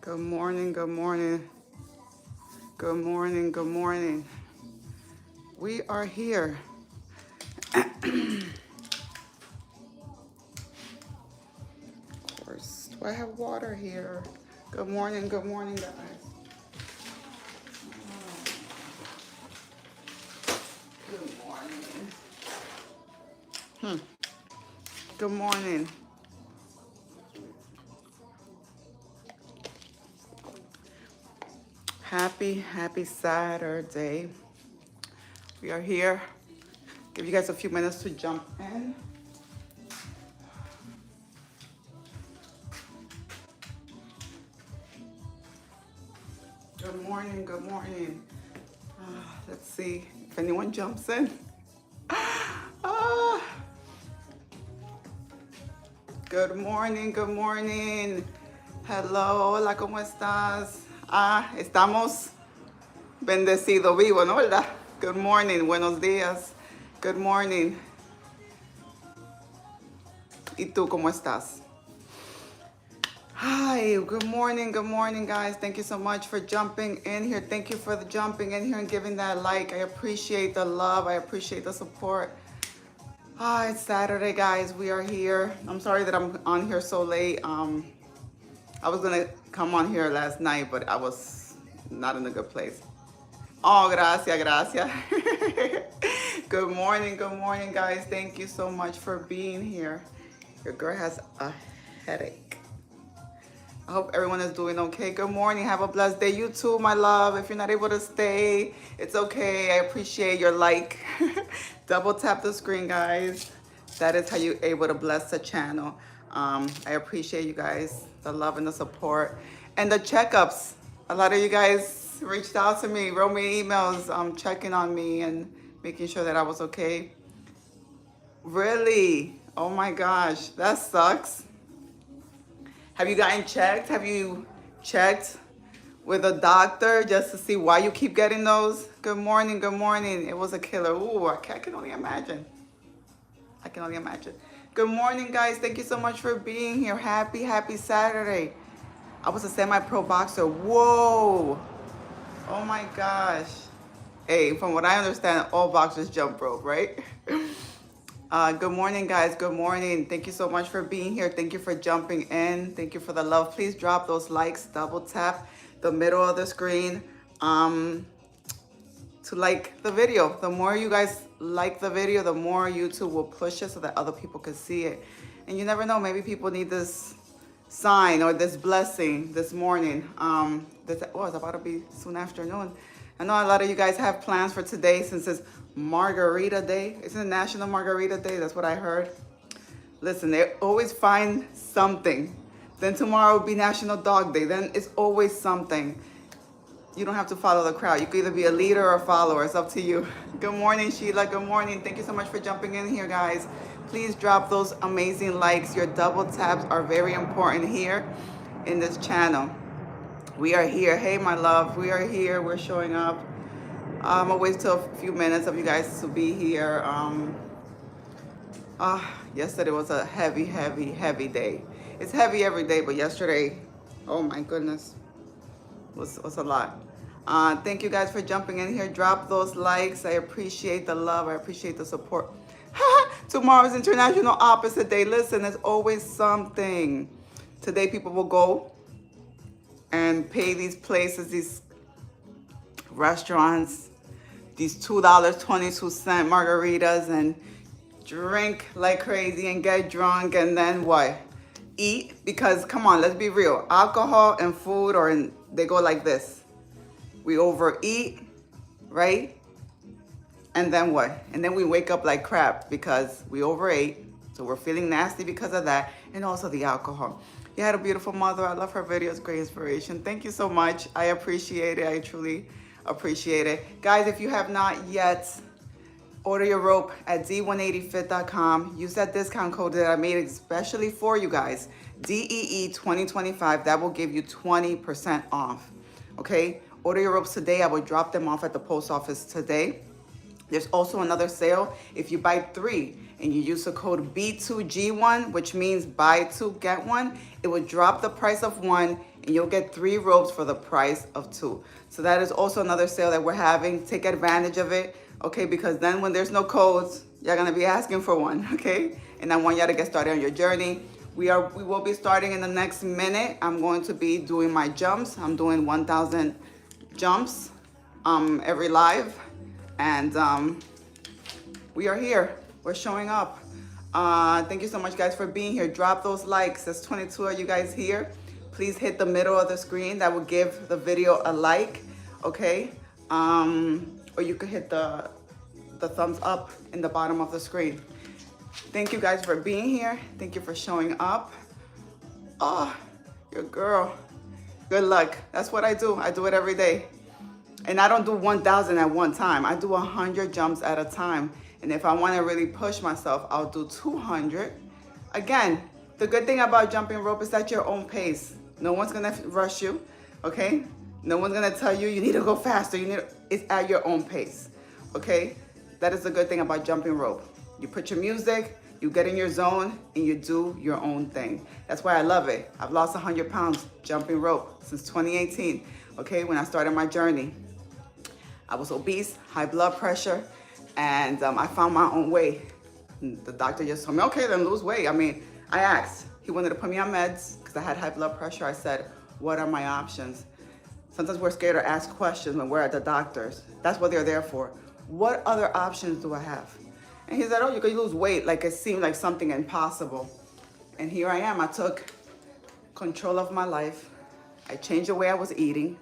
Good morning, good morning. Good morning, good morning. We are here. Of course. Do I have water here? Good morning, guys. Good morning. Good morning. Happy Saturday. We are here. Give you guys a few minutes to jump in. Good morning, good morning. Let's see if anyone jumps in. Ah, good morning, good morning. Hello, hola, ¿cómo estás? Estamos bendecido vivo, ¿no, verdad? Good morning, buenos días. Good morning. ¿Y tú cómo estás? Hi, good morning, guys. Thank you so much for jumping in here. Thank you for the jumping in here and giving that like. I appreciate the love. I appreciate the support. It's Saturday, guys. We are here. I'm sorry that I'm on here so late. I was gonna come on here last night, but I was not in a good place. Oh, gracias. Good morning, guys. Thank you so much for being here. Your girl has a headache. I hope everyone is doing okay. Good morning. Have a blessed day. You too, my love. If you're not able to stay, it's okay. I appreciate your like. Double tap the screen, guys. That is how you're able to bless the channel. I appreciate you guys, the love and the support. And the checkups. A lot of you guys reached out to me, wrote me emails, checking on me and making sure that I was okay. Really? Oh my gosh, that sucks. Have you gotten checked? Have you checked with a doctor just to see why you keep getting those? Good morning, good morning. It was a killer. Ooh, I can only imagine. I can only imagine. Good morning, guys. Thank you so much for being here. Happy Saturday. I was a semi-pro boxer. Whoa. Oh my gosh. Hey, from what I understand, all boxers jump rope, right? Good morning, guys. Good morning. Thank you so much for being here. Thank you for jumping in. Thank you for the love. Please drop those likes. Double tap the middle of the screen to like the video. The more you guys like the video, the more YouTube will push it so that other people can see it. And you never know, maybe people need this sign or this blessing this morning. It's about to be soon afternoon. I know a lot of you guys have plans for today since it's Margarita Day. Isn't it National Margarita Day? That's what I heard. Listen, they always find something. Then tomorrow will be National Dog Day. Then it's always something. You don't have to follow the crowd. You can either be a leader or a follower. It's up to you. Good morning, Sheila. Good morning. Thank you so much for jumping in here, guys. Please drop those amazing likes. Your double taps are very important here in this channel. We are here. Hey, my love. We are here. We're showing up. I'll wait till a few minutes of you guys to be here. Yesterday was a heavy day. It's heavy every day, but yesterday, oh my goodness, was a lot. Thank you guys for jumping in here. Drop those likes. I appreciate the love. I appreciate the support. Tomorrow's International Opposite Day. Listen, there's always something. Today people will go and pay these places, these restaurants, these $2.22 margaritas and drink like crazy and get drunk and then what? Eat, because come on, let's be real. Alcohol and food they go like this. We overeat, right? And then what? And then we wake up like crap because we overate. So we're feeling nasty because of that. And also the alcohol. You had a beautiful mother. I love her videos. Great inspiration. Thank you so much. I appreciate it. I truly appreciate it. Guys, if you have not yet, order your rope at D180fit.com. Use that discount code that I made especially for you guys. DEE2025. That will give you 20% off. Okay? Order your ropes today. I will drop them off at the post office today. There's also another sale. If you buy 3 and you use the code B2G1, which means buy two, get one, it will drop the price of one and you'll get 3 robes for the price of 2. So that is also another sale that we're having. Take advantage of it, okay? Because then when there's no codes, you're gonna be asking for one, okay? And I want y'all to get started on your journey. We will be starting in the next minute. I'm going to be doing my jumps. I'm doing 1,000 jumps every live, and we are here. We're showing up. Thank you so much, guys, for being here. Drop those likes. There's 22 of you guys here. Please hit the middle of the screen. That will give the video a like, okay? Or you could hit the thumbs up in the bottom of the screen. Thank you guys for being here. Thank you for showing up. Oh, your girl. Good luck. That's what I do. I do it every day. And I don't do 1,000 at one time. I do 100 jumps at a time. And if I want to really push myself, I'll do 200. Again, the good thing about jumping rope is at your own pace. No one's going to rush you, okay? No one's going to tell you need to go faster. It's at your own pace, okay? That is the good thing about jumping rope. You put your music, you get in your zone, and you do your own thing. That's why I love it. I've lost 100 pounds jumping rope since 2018, okay, when I started my journey. I was obese, high blood pressure, and I found my own way. The doctor just told me, okay, then lose weight. I mean, I asked. He wanted to put me on meds because I had high blood pressure. I said, what are my options? Sometimes we're scared to ask questions when we're at the doctor's. That's what they're there for. What other options do I have? And he said, oh, you could lose weight. Like it seemed like something impossible. And here I am. I took control of my life. I changed the way I was eating.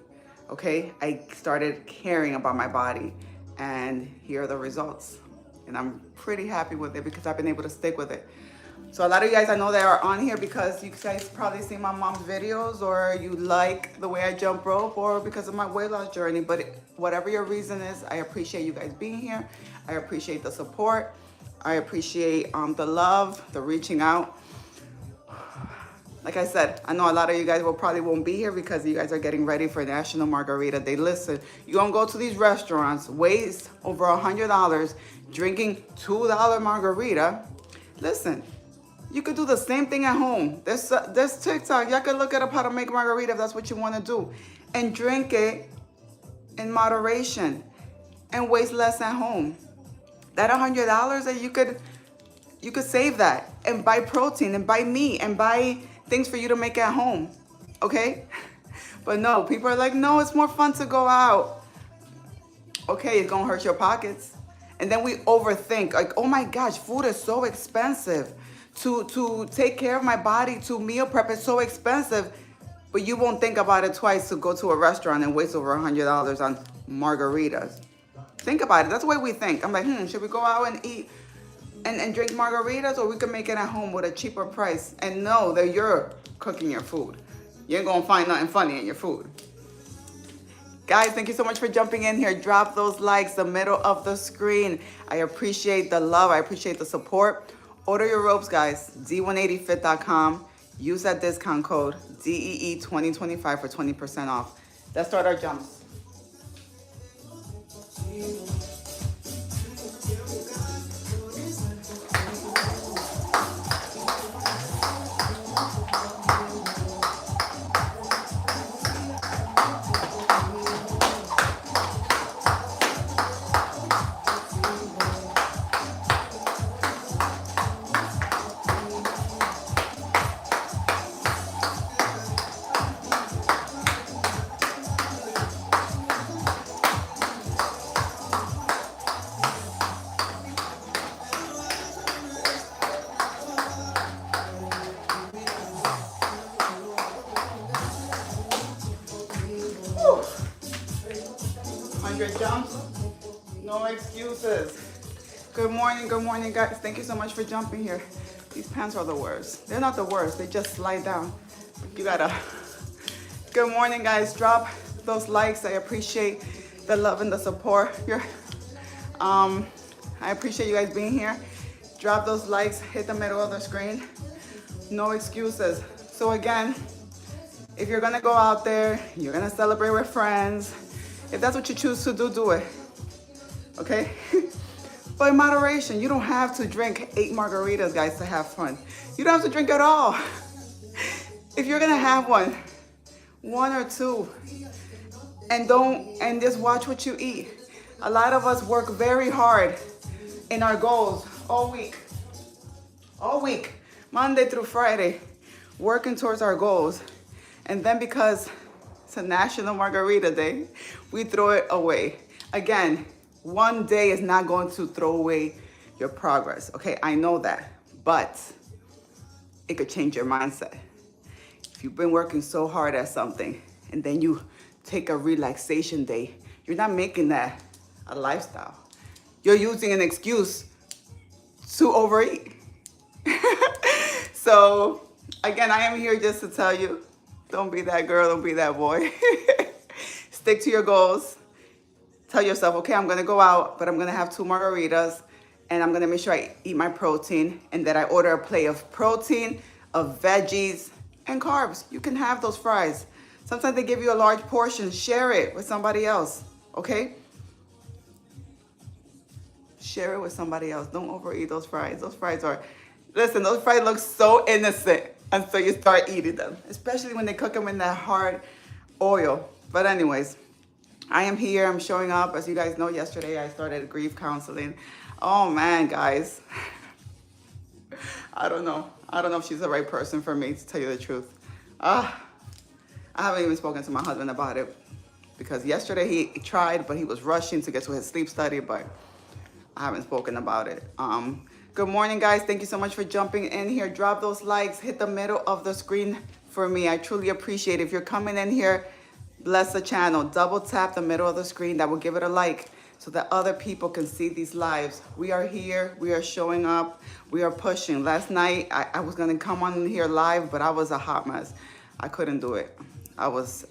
Okay, I started caring about my body, and here are the results. And I'm pretty happy with it because I've been able to stick with it. So a lot of you guys I know that are on here because you guys probably see my mom's videos, or you like the way I jump rope, or because of my weight loss journey. But whatever your reason is, I appreciate you guys being here. I appreciate the support. I appreciate the love, the reaching out. Like I said, I know a lot of you guys probably won't be here because you guys are getting ready for National Margarita Day. Listen, you're going to go to these restaurants, waste over $100, drinking $2 margarita. Listen, you could do the same thing at home. There's TikTok. Y'all can look up how to make margarita if that's what you want to do. And drink it in moderation and waste less at home. That $100 that you could save that and buy protein and buy meat and buy things for you to make at home, okay? But no, people are like, no, it's more fun to go out. Okay, it's gonna hurt your pockets. And then we overthink, like, oh my gosh, food is so expensive. To take care of my body, to meal prep is so expensive, but you won't think about it twice to go to a restaurant and waste over $100 on margaritas. Think about it, that's the way we think. I'm like, should we go out and eat and drink margaritas, or we can make it at home with a cheaper price and know that you're cooking your food. You ain't gonna find nothing funny in your food. Guys, thank you so much for jumping in here. Drop those likes, the middle of the screen. I appreciate the love, I appreciate the support. Order your ropes, guys, D180fit.com. Use that discount code, DEE2025 for 20% off. Let's start our jumps. Jumps, no excuses. Good morning, guys. Thank you so much for jumping here. These pants are the worst. They're not the worst, they just slide down. You gotta. Good morning, guys. Drop those likes. I appreciate the love and the support. I appreciate you guys being here. Drop those likes, hit the middle of the screen. No excuses. So again, if you're gonna go out there, you're gonna celebrate with friends, if that's what you choose to do, do it, okay? But in moderation, you don't have to drink 8 margaritas, guys, to have fun. You don't have to drink at all. If you're gonna have one or two, and just watch what you eat. A lot of us work very hard in our goals all week, Monday through Friday, working towards our goals. And then because it's a National Margarita Day, we throw it away. Again, one day is not going to throw away your progress, okay? I know that, but it could change your mindset. If you've been working so hard at something and then you take a relaxation day, you're not making that a lifestyle. You're using an excuse to overeat. So again, I am here just to tell you, don't be that girl, don't be that boy. Stick to your goals. Tell yourself, okay, I'm gonna go out, but I'm gonna have 2 margaritas, and I'm gonna make sure I eat my protein, and that I order a plate of protein, of veggies, and carbs. You can have those fries. Sometimes they give you a large portion. Share it with somebody else, okay? Share it with somebody else. Don't overeat those fries. Those fries look so innocent until you start eating them, especially when they cook them in that hard oil. But anyways, I am here. I'm showing up. As you guys know, yesterday I started grief counseling. Oh man, guys. I don't know if she's the right person for me, to tell you the truth. I haven't even spoken to my husband about it, because yesterday he tried, but he was rushing to get to his sleep study, but I haven't spoken about it. Good morning, guys. Thank you so much for jumping in here. Drop those likes. Hit the middle of the screen for me. I truly appreciate it. If you're coming in here, bless the channel. Double tap the middle of the screen. That will give it a like so that other people can see these lives. We are here. We are showing up. We are pushing. Last night, I was going to come on here live, but I was a hot mess. I couldn't do it. I was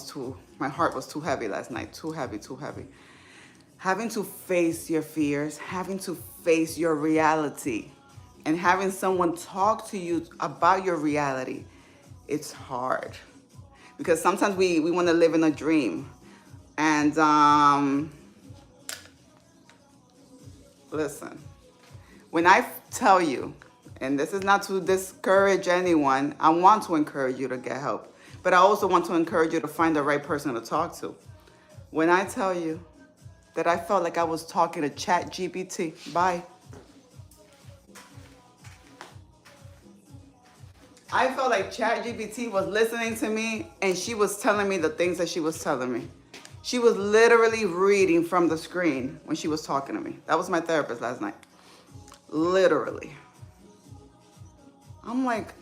too, my heart was too heavy last night. Too heavy. Having to face your fears, having to face your reality, and having someone talk to you about your reality, it's hard. Because sometimes we want to live in a dream. And listen, when I tell you, and this is not to discourage anyone, I want to encourage you to get help. But I also want to encourage you to find the right person to talk to. When I tell you that I felt like I was talking to ChatGPT, bye. I felt like ChatGPT was listening to me, and she was telling me the things that she was telling me. She was literally reading from the screen when she was talking to me. That was my therapist last night. Literally. I'm like,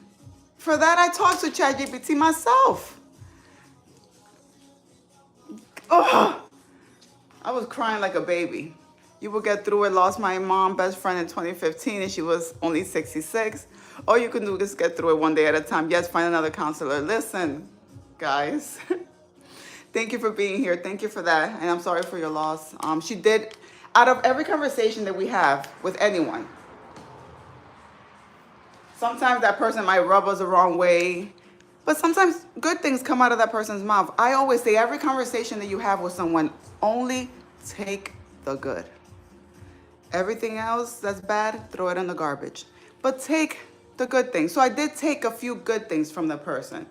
for that I talked to ChatGPT myself. Ugh. I was crying like a baby. You will get through it. Lost my mom, best friend in 2015, and she was only 66. All you can do is get through it one day at a time. Yes, find another counselor. Listen, guys. Thank you for being here. Thank you for that. And I'm sorry for your loss. She did, out of every conversation that we have with anyone, sometimes that person might rub us the wrong way, but sometimes good things come out of that person's mouth. I always say, every conversation that you have with someone, only take the good. Everything else that's bad, throw it in the garbage. But take the good things. So I did take a few good things from the person.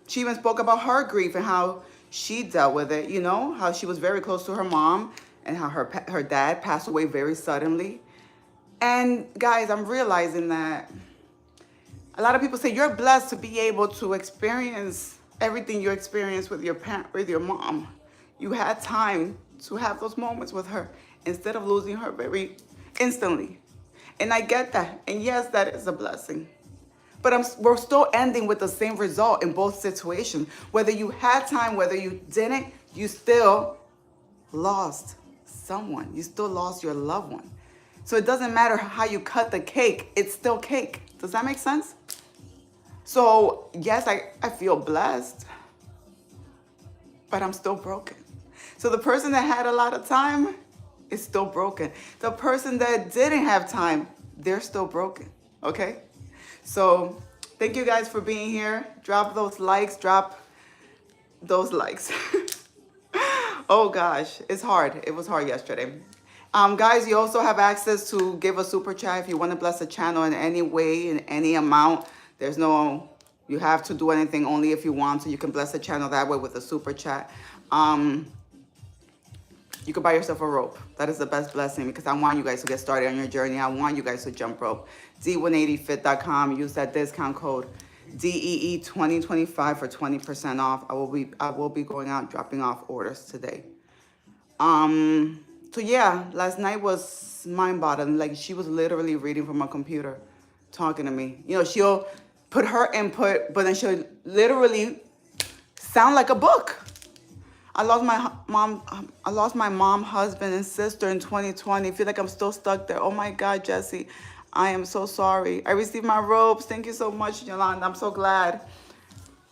She even spoke about her grief and how she dealt with it, you know, how she was very close to her mom and how her dad passed away very suddenly. And guys, I'm realizing that a lot of people say you're blessed to be able to experience everything you experienced with your parent, with your mom. You had time to have those moments with her instead of losing her very instantly. And I get that. And yes, that is a blessing. But we're still ending with the same result in both situations. Whether you had time, whether you didn't, you still lost someone. You still lost your loved one. So it doesn't matter how you cut the cake, it's still cake. Does that make sense? So yes, I feel blessed, but I'm still broken. So the person that had a lot of time is still broken. The person that didn't have time, they're still broken, okay? So thank you guys for being here. Drop those likes, Oh gosh, it's hard. It was hard yesterday. Guys, you also have access to give a super chat if you want to bless the channel in any way, in any amount. There's no, you have to do anything only if you want to. You can bless the channel that way with a super chat. You could buy yourself a rope. That is the best blessing because I want you guys to get started on your journey. I want you guys to jump rope. D180fit.com. Use that discount code DEE2025 for 20% off. I will be going out dropping off orders today. So yeah, last night was mind-boggling. Like she was literally reading from a computer, talking to me. You know, she'll put her input, but then she'll literally sound like a book. I lost my mom, husband, and sister in 2020. I feel like I'm still stuck there. Oh my God, Jesse, I am so sorry. I received my robes. Thank you so much, Yolanda. I'm so glad.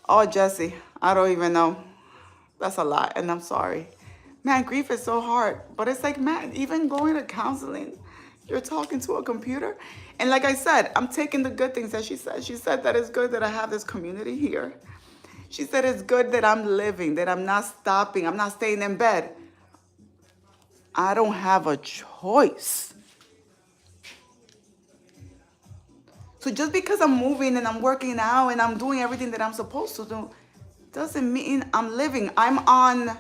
Oh, Jesse, I don't even know. That's a lot, and I'm sorry. Man, grief is so hard. But it's like, man, even going to counseling, you're talking to a computer. And like I said, I'm taking the good things that she said. She said that it's good that I have this community here. She said it's good that I'm living, that I'm not stopping, I'm not staying in bed. I don't have a choice. So just because I'm moving and I'm working out and I'm doing everything that I'm supposed to do, doesn't mean I'm living. I'm on,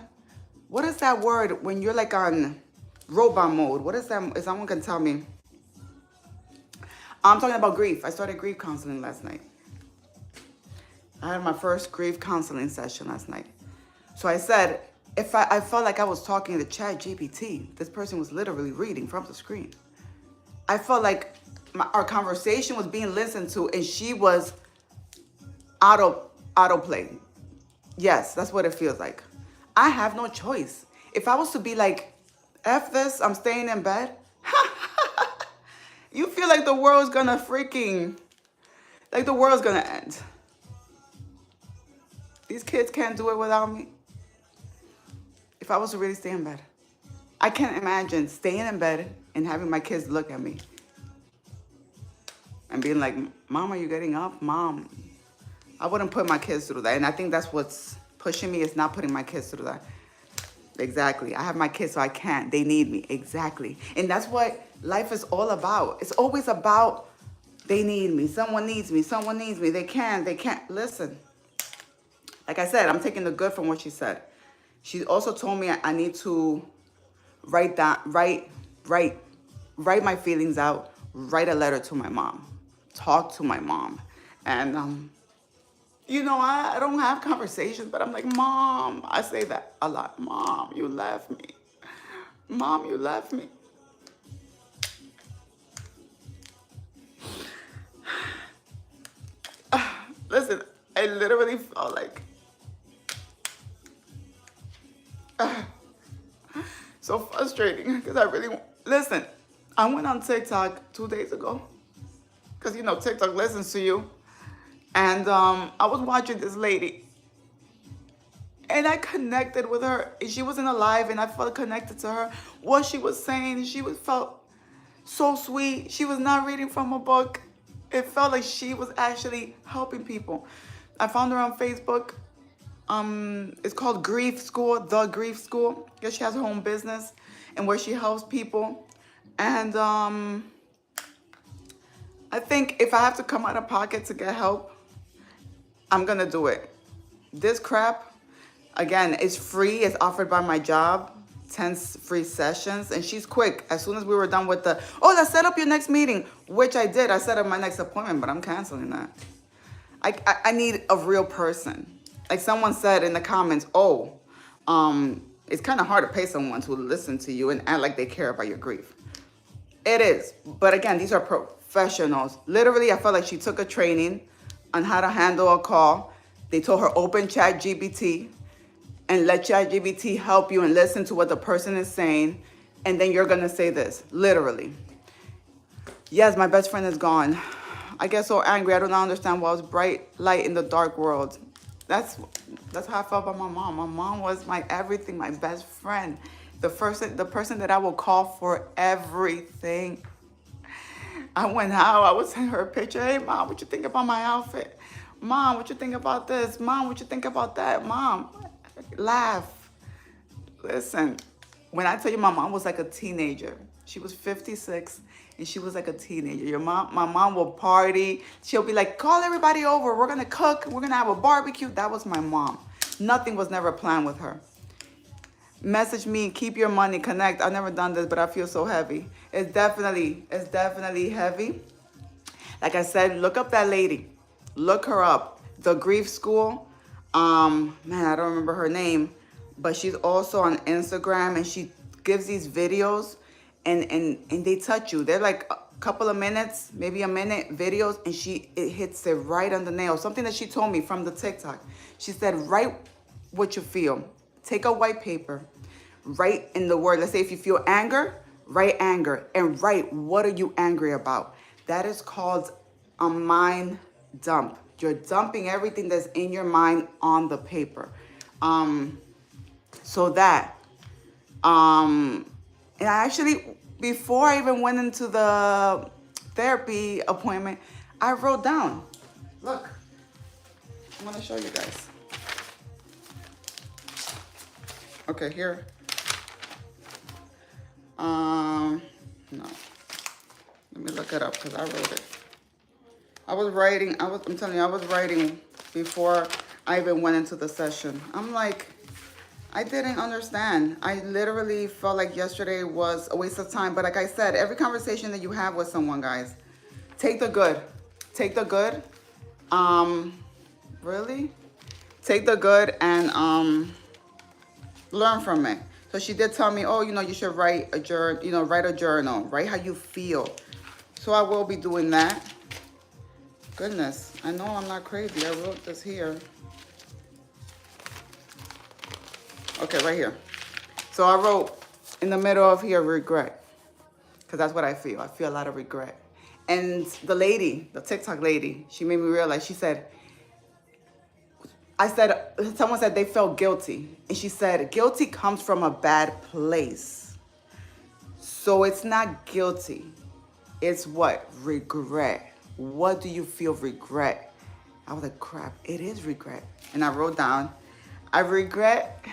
what is that word when you're like on robot mode? What is that? If someone can tell me. I'm talking about grief. I started grief counseling last night. I had my first grief counseling session last night. So I said, if I felt like I was talking to ChatGPT, this person was literally reading from the screen. I felt like our conversation was being listened to and she was autoplay. Yes, that's what it feels like. I have no choice. If I was to be like, F this, I'm staying in bed. You feel like the world's gonna freaking, like the world's gonna end. These kids can't do it without me. If I was to really stay in bed, I can't imagine staying in bed and having my kids look at me and being like, Mom, are you getting up? Mom, I wouldn't put my kids through that. And I think that's what's pushing me is not putting my kids through that. Exactly. I have my kids, so I can't. They need me. Exactly. And that's what life is all about. It's always about they need me. Someone needs me. Someone needs me. They can't. Listen. Like I said, I'm taking the good from what she said. She also told me I need to write my feelings out, write a letter to my mom, talk to my mom. And, you know, I don't have conversations, but I'm like, Mom, I say that a lot. Mom, you left me. Mom, you left me. Listen, I literally felt like, so frustrating because I really listen. I went on TikTok 2 days ago because you know TikTok listens to you, and I was watching this lady, and I connected with her. She wasn't alive, and I felt connected to her. What she was saying, felt so sweet. She was not reading from a book. It felt like she was actually helping people. I found her on Facebook. It's called Grief School, The Grief School. I guess she has her own business and where she helps people. And I think if I have to come out of pocket to get help, I'm gonna do it. This crap, again, is free. It's offered by my job. 10 free sessions, and she's quick. As soon as we were done with let's set up your next meeting, which I did. I set up my next appointment, but I'm canceling that. I need a real person. Like someone said in the comments, it's kind of hard to pay someone to listen to you and act like they care about your grief. It is. But again, these are professionals. Literally, I felt like she took a training on how to handle a call. They told her open ChatGPT and let ChatGPT help you and listen to what the person is saying. And then you're going to say this, literally. Yes, my best friend is gone. I get so angry. I don't understand why I was bright light in the dark world. That's how I felt about my mom. My mom was my everything, my best friend. The person that I will call for everything. I went out. I would send her a picture. Hey, Mom, what you think about my outfit? Mom, what you think about this? Mom, what you think about that? Mom, laugh. Listen, when I tell you my mom was like a teenager, She was 56 and she was like a teenager. My mom will party. She'll be like, call everybody over. We're gonna cook. We're gonna have a barbecue. That was my mom. Nothing was never planned with her. Message me, keep your money, connect. I've never done this, but I feel so heavy. It's definitely heavy. Like I said, look up that lady. Look her up. The Grief School. Man, I don't remember her name, but she's also on Instagram and she gives these videos and they touch you. They're like a couple of minutes, maybe a minute videos, and it hits it right on the nail. Something that she told me from the TikTok. She said, write what you feel. Take a white paper, write in the word. Let's say if you feel anger, write anger and write what are you angry about. That is called a mind dump. You're dumping everything that's in your mind on the paper. So that, and I actually, before I even went into the therapy appointment, I wrote down, look, I'm gonna show you guys. Okay, here. No. Let me look it up because I wrote it. I'm telling you, I was writing before I even went into the session. I'm like, I didn't understand. I literally felt like yesterday was a waste of time. But like I said, every conversation that you have with someone, guys, take the good. Take the good. Really? Take the good and learn from it. So she did tell me, oh, you should write a journal, write a journal, write how you feel. So I will be doing that. Goodness, I know I'm not crazy. I wrote this here. Okay, right here. So I wrote in the middle of here, regret. Because that's what I feel. I feel a lot of regret. And the lady, the TikTok lady, she made me realize, she said, someone said they felt guilty. And she said, guilty comes from a bad place. So it's not guilty. It's what? Regret. What do you feel regret? I was like, crap, it is regret. And I wrote down, I regret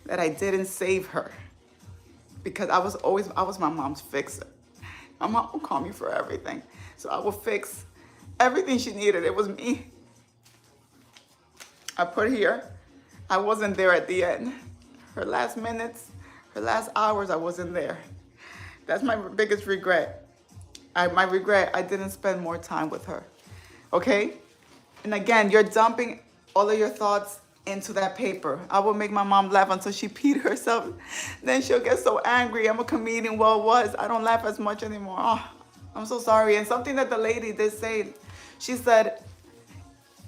that I didn't save her. Because I was my mom's fixer. My mom would call me for everything. So I would fix everything she needed. It was me. I put here, I wasn't there at the end. Her last minutes, her last hours, I wasn't there. That's my biggest regret. My regret, I didn't spend more time with her. Okay? And again, you're dumping all of your thoughts into that paper. I will make my mom laugh until she peed herself. Then she'll get so angry. I'm a comedian. Well, it was. I don't laugh as much anymore. Oh, I'm so sorry. And something that the lady did say, she said,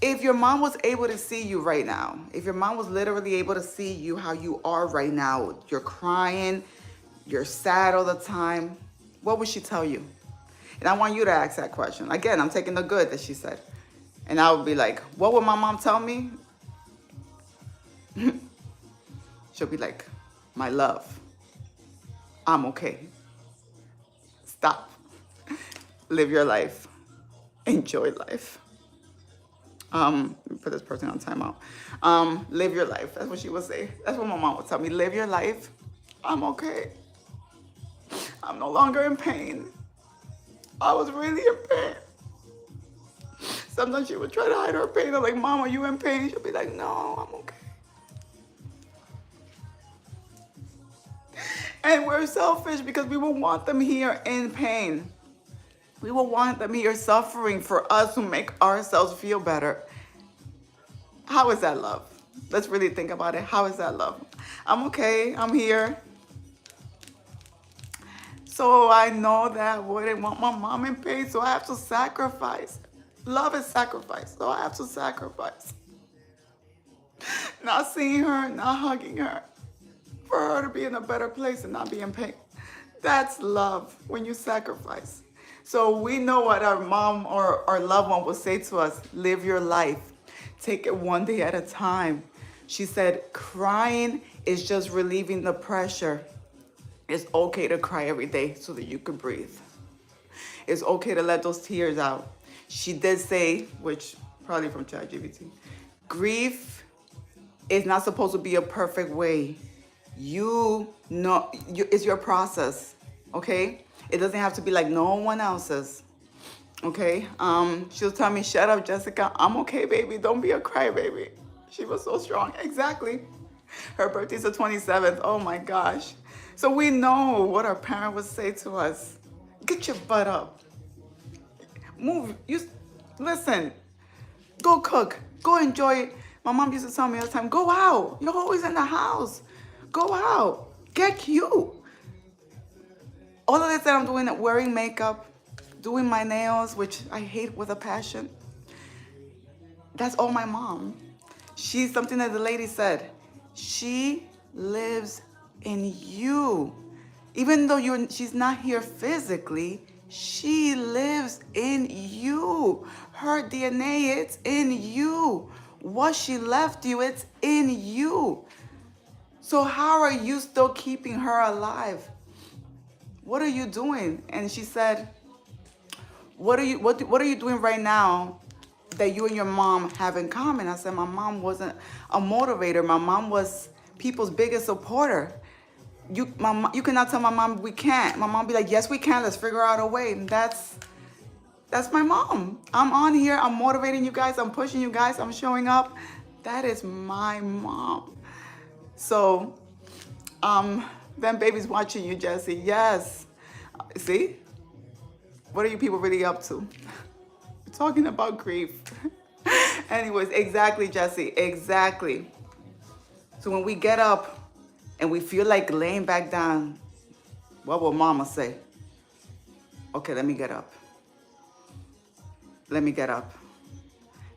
if your mom was able to see you right now, if your mom was literally able to see you how you are right now, you're crying, you're sad all the time, what would she tell you? And I want you to ask that question. Again, I'm taking the good that she said. And I would be like, what would my mom tell me? She'll be like, my love, I'm okay. Stop. Live your life. Enjoy life. Put this person on timeout. Live your life. That's what she would say. That's what my mom would tell me. Live your life. I'm okay. I'm no longer in pain. I was really in pain. Sometimes she would try to hide her pain. I'm like, Mom, are you in pain? She'll be like, no, I'm okay. And we're selfish because we will want them here in pain. We will want them here suffering for us to make ourselves feel better. How is that love? Let's really think about it. How is that love? I'm okay. I'm here. So I know that I wouldn't want my mom in pain, so I have to sacrifice. Love is sacrifice, so I have to sacrifice. Not seeing her, not hugging her, for her to be in a better place and not be in pain. That's love, when you sacrifice. So we know what our mom or our loved one will say to us. Live your life. Take it one day at a time. She said, crying is just relieving the pressure. It's okay to cry every day so that you can breathe. It's okay to let those tears out. She did say, which probably from ChatGPT, grief is not supposed to be a perfect way. It's your process, okay? It doesn't have to be like no one else's. Okay. She'll tell me, shut up, Jessica. I'm okay, baby. Don't be a crybaby. She was so strong. Exactly. Her birthday's the 27th. Oh my gosh. So we know what our parent would say to us. Get your butt up. Move. Listen. Go cook. Go enjoy it. My mom used to tell me all the time, go out. You're always in the house. Go out. Get cute. All of this that I'm doing, wearing makeup, doing my nails, which I hate with a passion. That's all my mom. She's something that the lady said. She lives in you. Even though she's not here physically, she lives in you. Her DNA, it's in you. What she left you, it's in you. So how are you still keeping her alive? What are you doing? And she said, what are you doing right now that you and your mom have in common? I said, my mom wasn't a motivator. My mom was people's biggest supporter. You cannot tell my mom we can't. My mom be like, yes, we can. Let's figure out a way. And that's my mom. I'm on here. I'm motivating you guys. I'm pushing you guys. I'm showing up. That is my mom. So, then baby's watching you, Jesse. Yes. See? What are you people really up to? We're talking about grief. Anyways, exactly, Jesse. Exactly. So when we get up and we feel like laying back down, what will mama say? Okay, let me get up. Let me get up.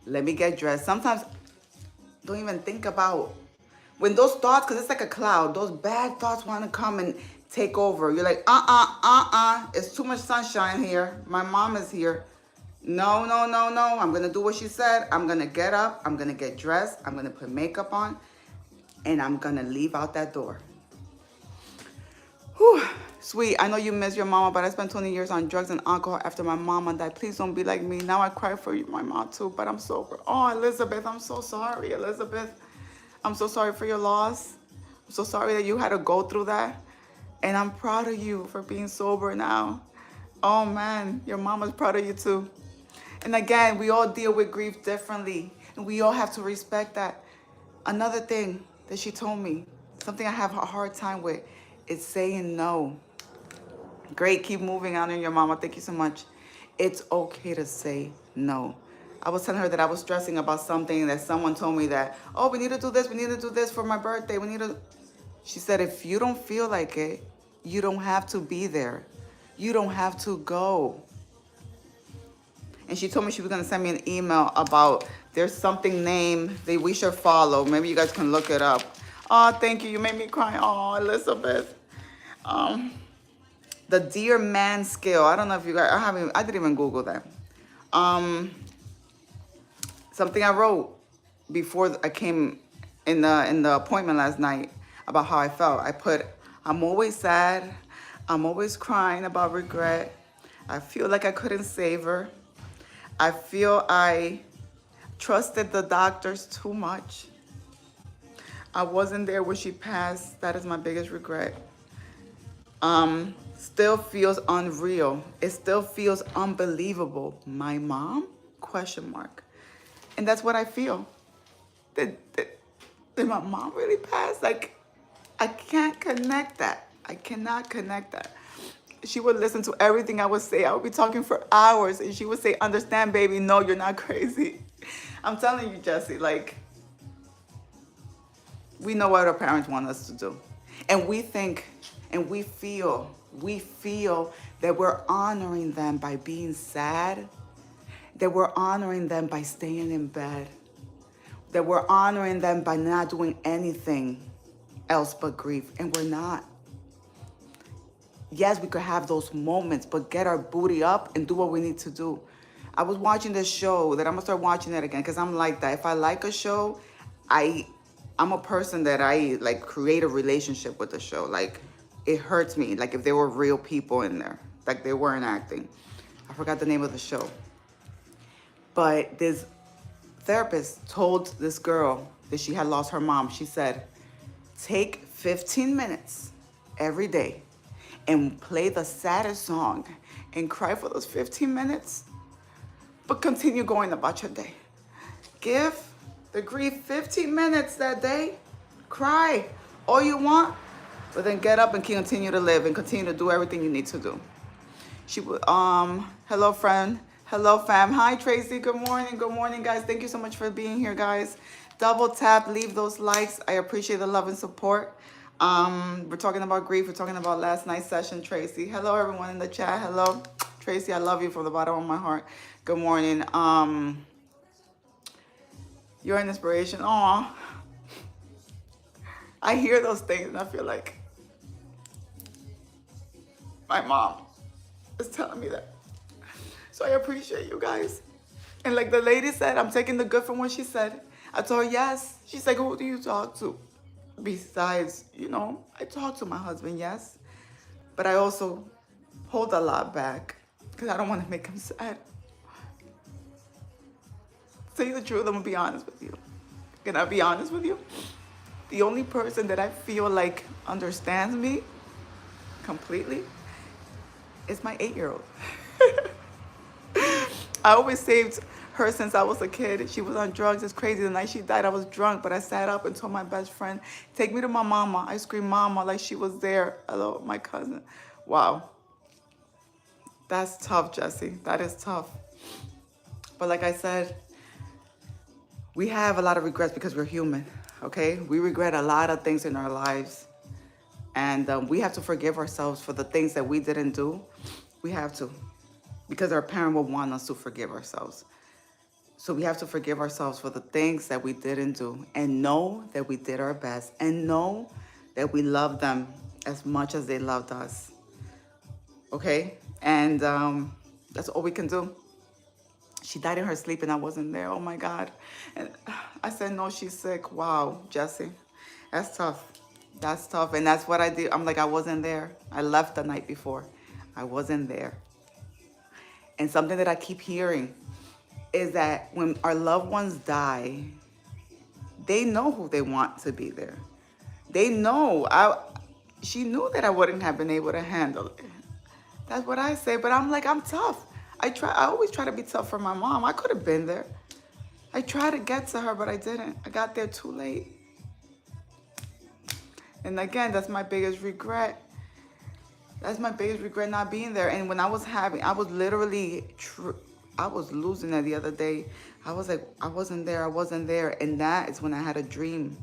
Let me get dressed. Sometimes don't even think about when those thoughts, because it's like a cloud, those bad thoughts want to come and take over. You're like, it's too much sunshine here. My mom is here. No. I'm going to do what she said. I'm going to get up. I'm going to get dressed. I'm going to put makeup on. And I'm going to leave out that door. Whew. Sweet, I know you miss your mama, but I spent 20 years on drugs and alcohol after my mama died. Please don't be like me. Now I cry for you, my mom too, but I'm sober. Oh, Elizabeth, I'm so sorry, Elizabeth. I'm so sorry for your loss. I'm so sorry that you had to go through that. And I'm proud of you for being sober now. Oh man, your mama's proud of you too. And again, we all deal with grief differently. And we all have to respect that. Another thing that she told me, something I have a hard time with, is saying no. Great, keep moving on in your mama. Thank you so much. It's okay to say no. I was telling her that I was stressing about something that someone told me that, oh, we need to do this. We need to do this for my birthday. She said, if you don't feel like it, you don't have to be there. You don't have to go. And she told me she was going to send me an email about there's something named that we should follow. Maybe you guys can look it up. Oh, thank you. You made me cry. Oh, Elizabeth. The Dear Man scale. I don't know if you guys, I didn't even Google that. Something I wrote before I came in the appointment last night about how I felt. I put, I'm always sad. I'm always crying about regret. I feel like I couldn't save her. I feel I trusted the doctors too much. I wasn't there when she passed. That is my biggest regret. Still feels unreal. It still feels unbelievable. My mom? Question mark. And that's what I feel. Did my mom really pass? Like, I can't connect that. I cannot connect that. She would listen to everything I would say. I would be talking for hours, and she would say, understand, baby, no, you're not crazy. I'm telling you, Jesse, like, we know what our parents want us to do. And we think, and we feel that we're honoring them by being sad, that we're honoring them by staying in bed, that we're honoring them by not doing anything else but grief, and we're not. Yes, we could have those moments, but get our booty up and do what we need to do. I was watching this show that I'm gonna start watching it again because I'm like that. If I like a show, I'm a person that I like create a relationship with the show. Like, it hurts me. Like, if there were real people in there, like they weren't acting. I forgot the name of the show. But this therapist told this girl that she had lost her mom. She said, take 15 minutes every day and play the saddest song and cry for those 15 minutes, but continue going about your day. Give the grief 15 minutes that day, cry all you want, but then get up and continue to live and continue to do everything you need to do. Hello friend, hello fam. Hi Tracy, good morning guys. Thank you so much for being here, guys. Double tap, leave those likes. I appreciate the love and support. We're talking about grief. We're talking about last night's session, Tracy. Hello everyone in the chat. Hello Tracy, I love you from the bottom of my heart. Good morning. You're an inspiration. Aw. I hear those things and I feel like my mom is telling me that. So I appreciate you guys. And like the lady said, I'm taking the good from what she said. I told her yes. She's like, who do you talk to? Besides, I talk to my husband, yes. But I also hold a lot back because I don't want to make him sad. To tell you the truth, I'm going to be honest with you. Can I be honest with you? The only person that I feel like understands me completely is my 8-year-old. I always saved her since I was a kid. She was on drugs. It's crazy. The night she died, I was drunk, but I sat up and told my best friend, take me to my mama. I screamed mama like she was there. Hello, my cousin. Wow. That's tough, Jesse. That is tough. But like I said, we have a lot of regrets because we're human, okay? We regret a lot of things in our lives. And we have to forgive ourselves for the things that we didn't do. We have to. Because our parent will want us to forgive ourselves. So we have to forgive ourselves for the things that we didn't do and know that we did our best and know that we love them as much as they loved us. Okay? And that's all we can do. She died in her sleep and I wasn't there. Oh my God. And I said, no, she's sick. Wow, Jesse. That's tough. That's tough. And that's what I did. I'm like, I wasn't there. I left the night before. I wasn't there. And something that I keep hearing is that when our loved ones die, they know who they want to be there. They know. She knew that I wouldn't have been able to handle it. That's what I say. But I'm like, I'm tough. I always try to be tough for my mom. I could have been there. I tried to get to her, but I didn't. I got there too late. And again, that's my biggest regret. That's my biggest regret, not being there. And when I was literally, I was losing it the other day. I was like, I wasn't there. And that is when I had a dream.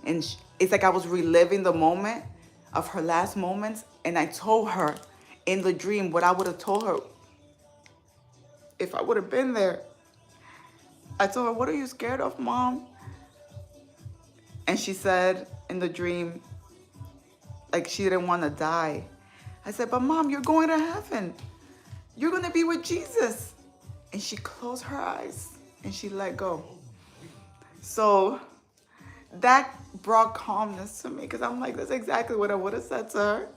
And it's like I was reliving the moment of her last moments. And I told her in the dream what I would have told her if I would have been there. I told her, what are you scared of, Mom? And she said in the dream, like she didn't want to die. I said, but Mom, you're going to heaven. You're going to be with Jesus. And she closed her eyes and she let go. So that brought calmness to me because I'm like, that's exactly what I would have said to her.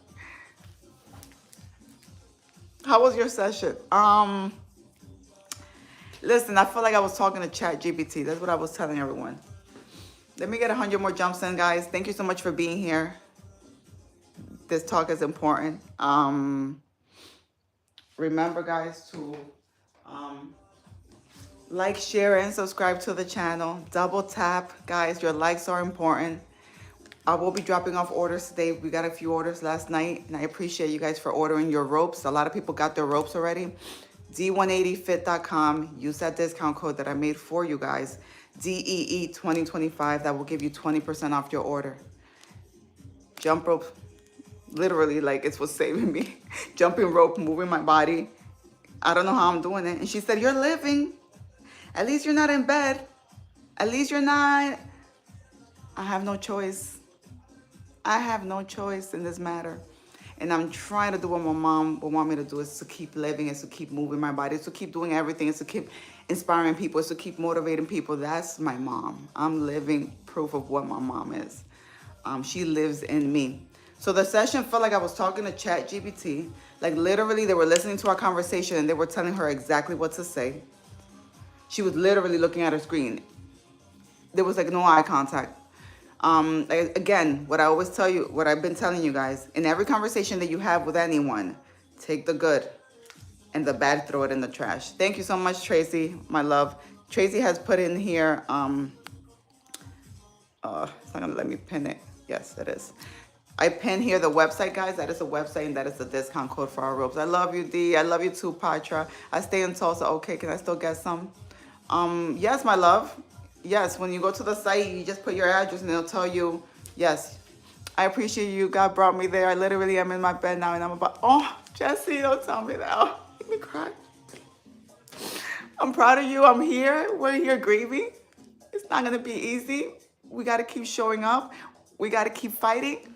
How was your session? Listen, I feel like I was talking to ChatGPT. That's what I was telling everyone. Let me get 100 more jumps in, guys. Thank you so much for being here. This talk is important. Remember, guys, to like, share, and subscribe to the channel. Double tap, guys. Your likes are important. I will be dropping off orders today. We got a few orders last night, and I appreciate you guys for ordering your ropes. A lot of people got their ropes already. D180fit.com. Use that discount code that I made for you guys. DEE2025. That will give you 20% off your order. Jump rope. Literally, like, it's what's saving me. Jumping rope, moving my body. I don't know how I'm doing it. And she said, you're living. At least you're not in bed. At least you're not. I have no choice. I have no choice in this matter. And I'm trying to do what my mom would want me to do, is to keep living, is to keep moving my body, is to keep doing everything, is to keep inspiring people, is to keep motivating people. That's my mom. I'm living proof of what my mom is. She lives in me. So the session felt like I was talking to ChatGPT. Like literally they were listening to our conversation and they were telling her exactly what to say. She was literally looking at her screen. There was like no eye contact. Again, what I always tell you, what I've been telling you guys, in every conversation that you have with anyone, take the good and the bad, throw it in the trash. Thank you so much, Tracy, my love. Tracy has put in here, it's not gonna let me pin it. Yes, it is. I pin here the website, guys. That is a website, and that is the discount code for our ropes. I love you, D. I love you too, Patra. I stay in Tulsa. Okay, can I still get some? Yes, my love. Yes, when you go to the site, you just put your address and it'll tell you, yes. I appreciate you. God brought me there. I literally am in my bed now and I'm about, oh, Jesse, don't tell me that. Oh, make me cry. I'm proud of you. I'm here. We're here grieving. It's not going to be easy. We got to keep showing up. We got to keep fighting.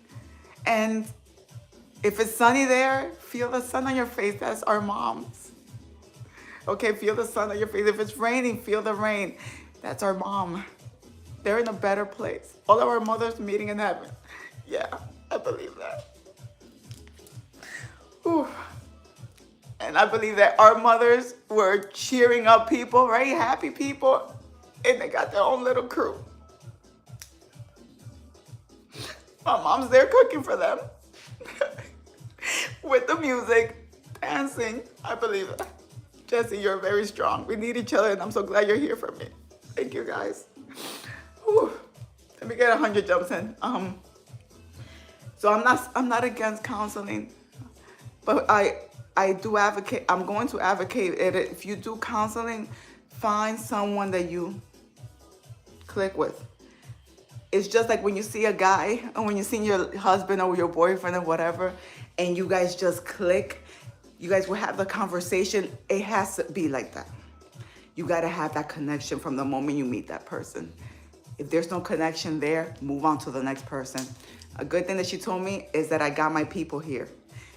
And if it's sunny there, feel the sun on your face. That's our moms. Okay, feel the sun on your face. If it's raining, feel the rain. That's our mom. They're in a better place. All of our mothers meeting in heaven. Yeah, I believe that. Whew. And I believe that our mothers were cheering up people, right? Happy people. And they got their own little crew. My mom's there cooking for them. With the music, dancing. I believe that. Jesse, you're very strong. We need each other, and I'm so glad you're here for me. Thank you, guys. Whew. Let me get 100 jumps in. So I'm not against counseling, but I do advocate. I'm going to advocate it. If you do counseling, find someone that you click with. It's just like when you see a guy, and when you see your husband or your boyfriend or whatever, and you guys just click. You guys will have the conversation. It has to be like that. You got to have that connection from the moment you meet that person. If there's no connection there, move on to the next person. A good thing that she told me is that I got my people here.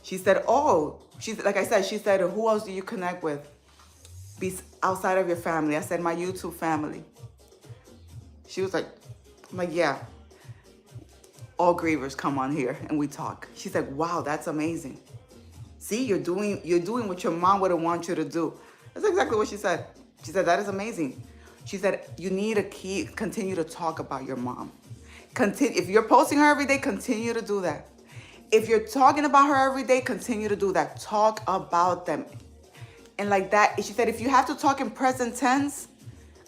She said, like I said, she said, who else do you connect with? Be outside of your family. I said, my YouTube family. She was like, I'm like, yeah. All grievers come on here and we talk. She's like, wow, that's amazing. See, you're doing what your mom would have wanted you to do. That's exactly what she said. She said, that is amazing. She said, you need to continue to talk about your mom. If you're posting her every day, continue to do that. If you're talking about her every day, continue to do that. Talk about them. And like that, she said, if you have to talk in present tense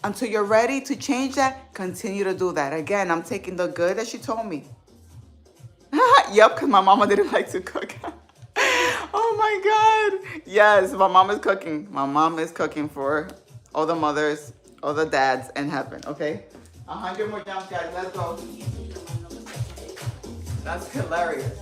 until you're ready to change that, continue to do that. Again, I'm taking the good that she told me. Yep, because my mama didn't like to cook. Oh my God. Yes, my mom is cooking. My mom is cooking for all the mothers, all the dads in heaven, okay? 100 more jumps, guys. Let's go. That's hilarious.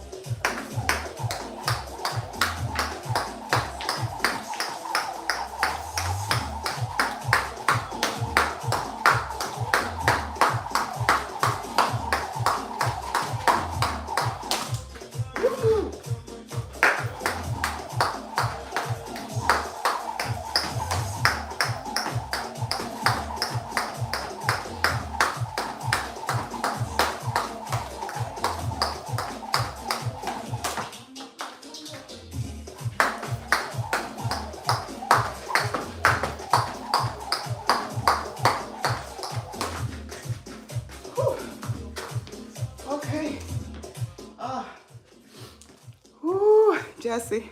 Jesse,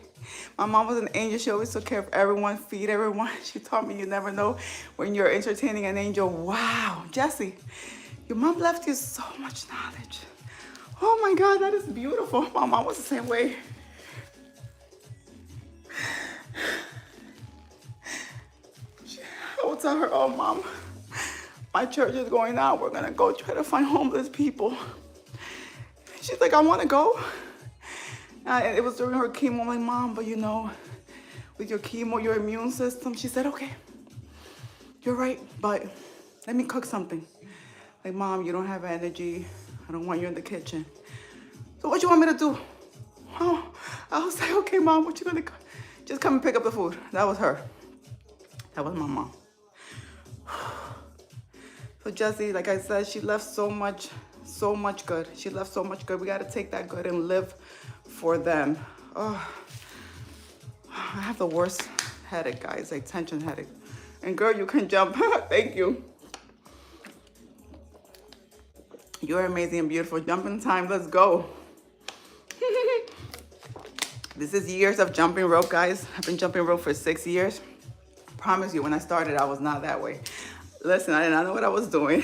my mom was an angel. She always took care of everyone, feed everyone. She taught me you never know when you're entertaining an angel. Wow, Jesse, your mom left you so much knowledge. Oh my God, that is beautiful. My mom was the same way. I would tell her, oh mom, my church is going out. We're gonna go try to find homeless people. She's like, I wanna go. It was during her chemo. I'm like, Mom, but you know, with your chemo, your immune system. She said, okay, you're right, but let me cook something. Like, Mom, you don't have energy. I don't want you in the kitchen. So what you want me to do? Oh, I was like, okay, Mom, what you gonna cook? Just come and pick up the food. That was her. That was my mom. So Jessie, like I said, she left so much good. She left so much good. We gotta take that good and live for them. Oh, I have the worst headache, guys, like tension headache. And girl, you can jump. Thank you. You're amazing and beautiful. Jumping time. Let's go. This is years of jumping rope, guys. I've been jumping rope for 6 years. Promise you, when I started, I was not that way. Listen, I did not know what I was doing.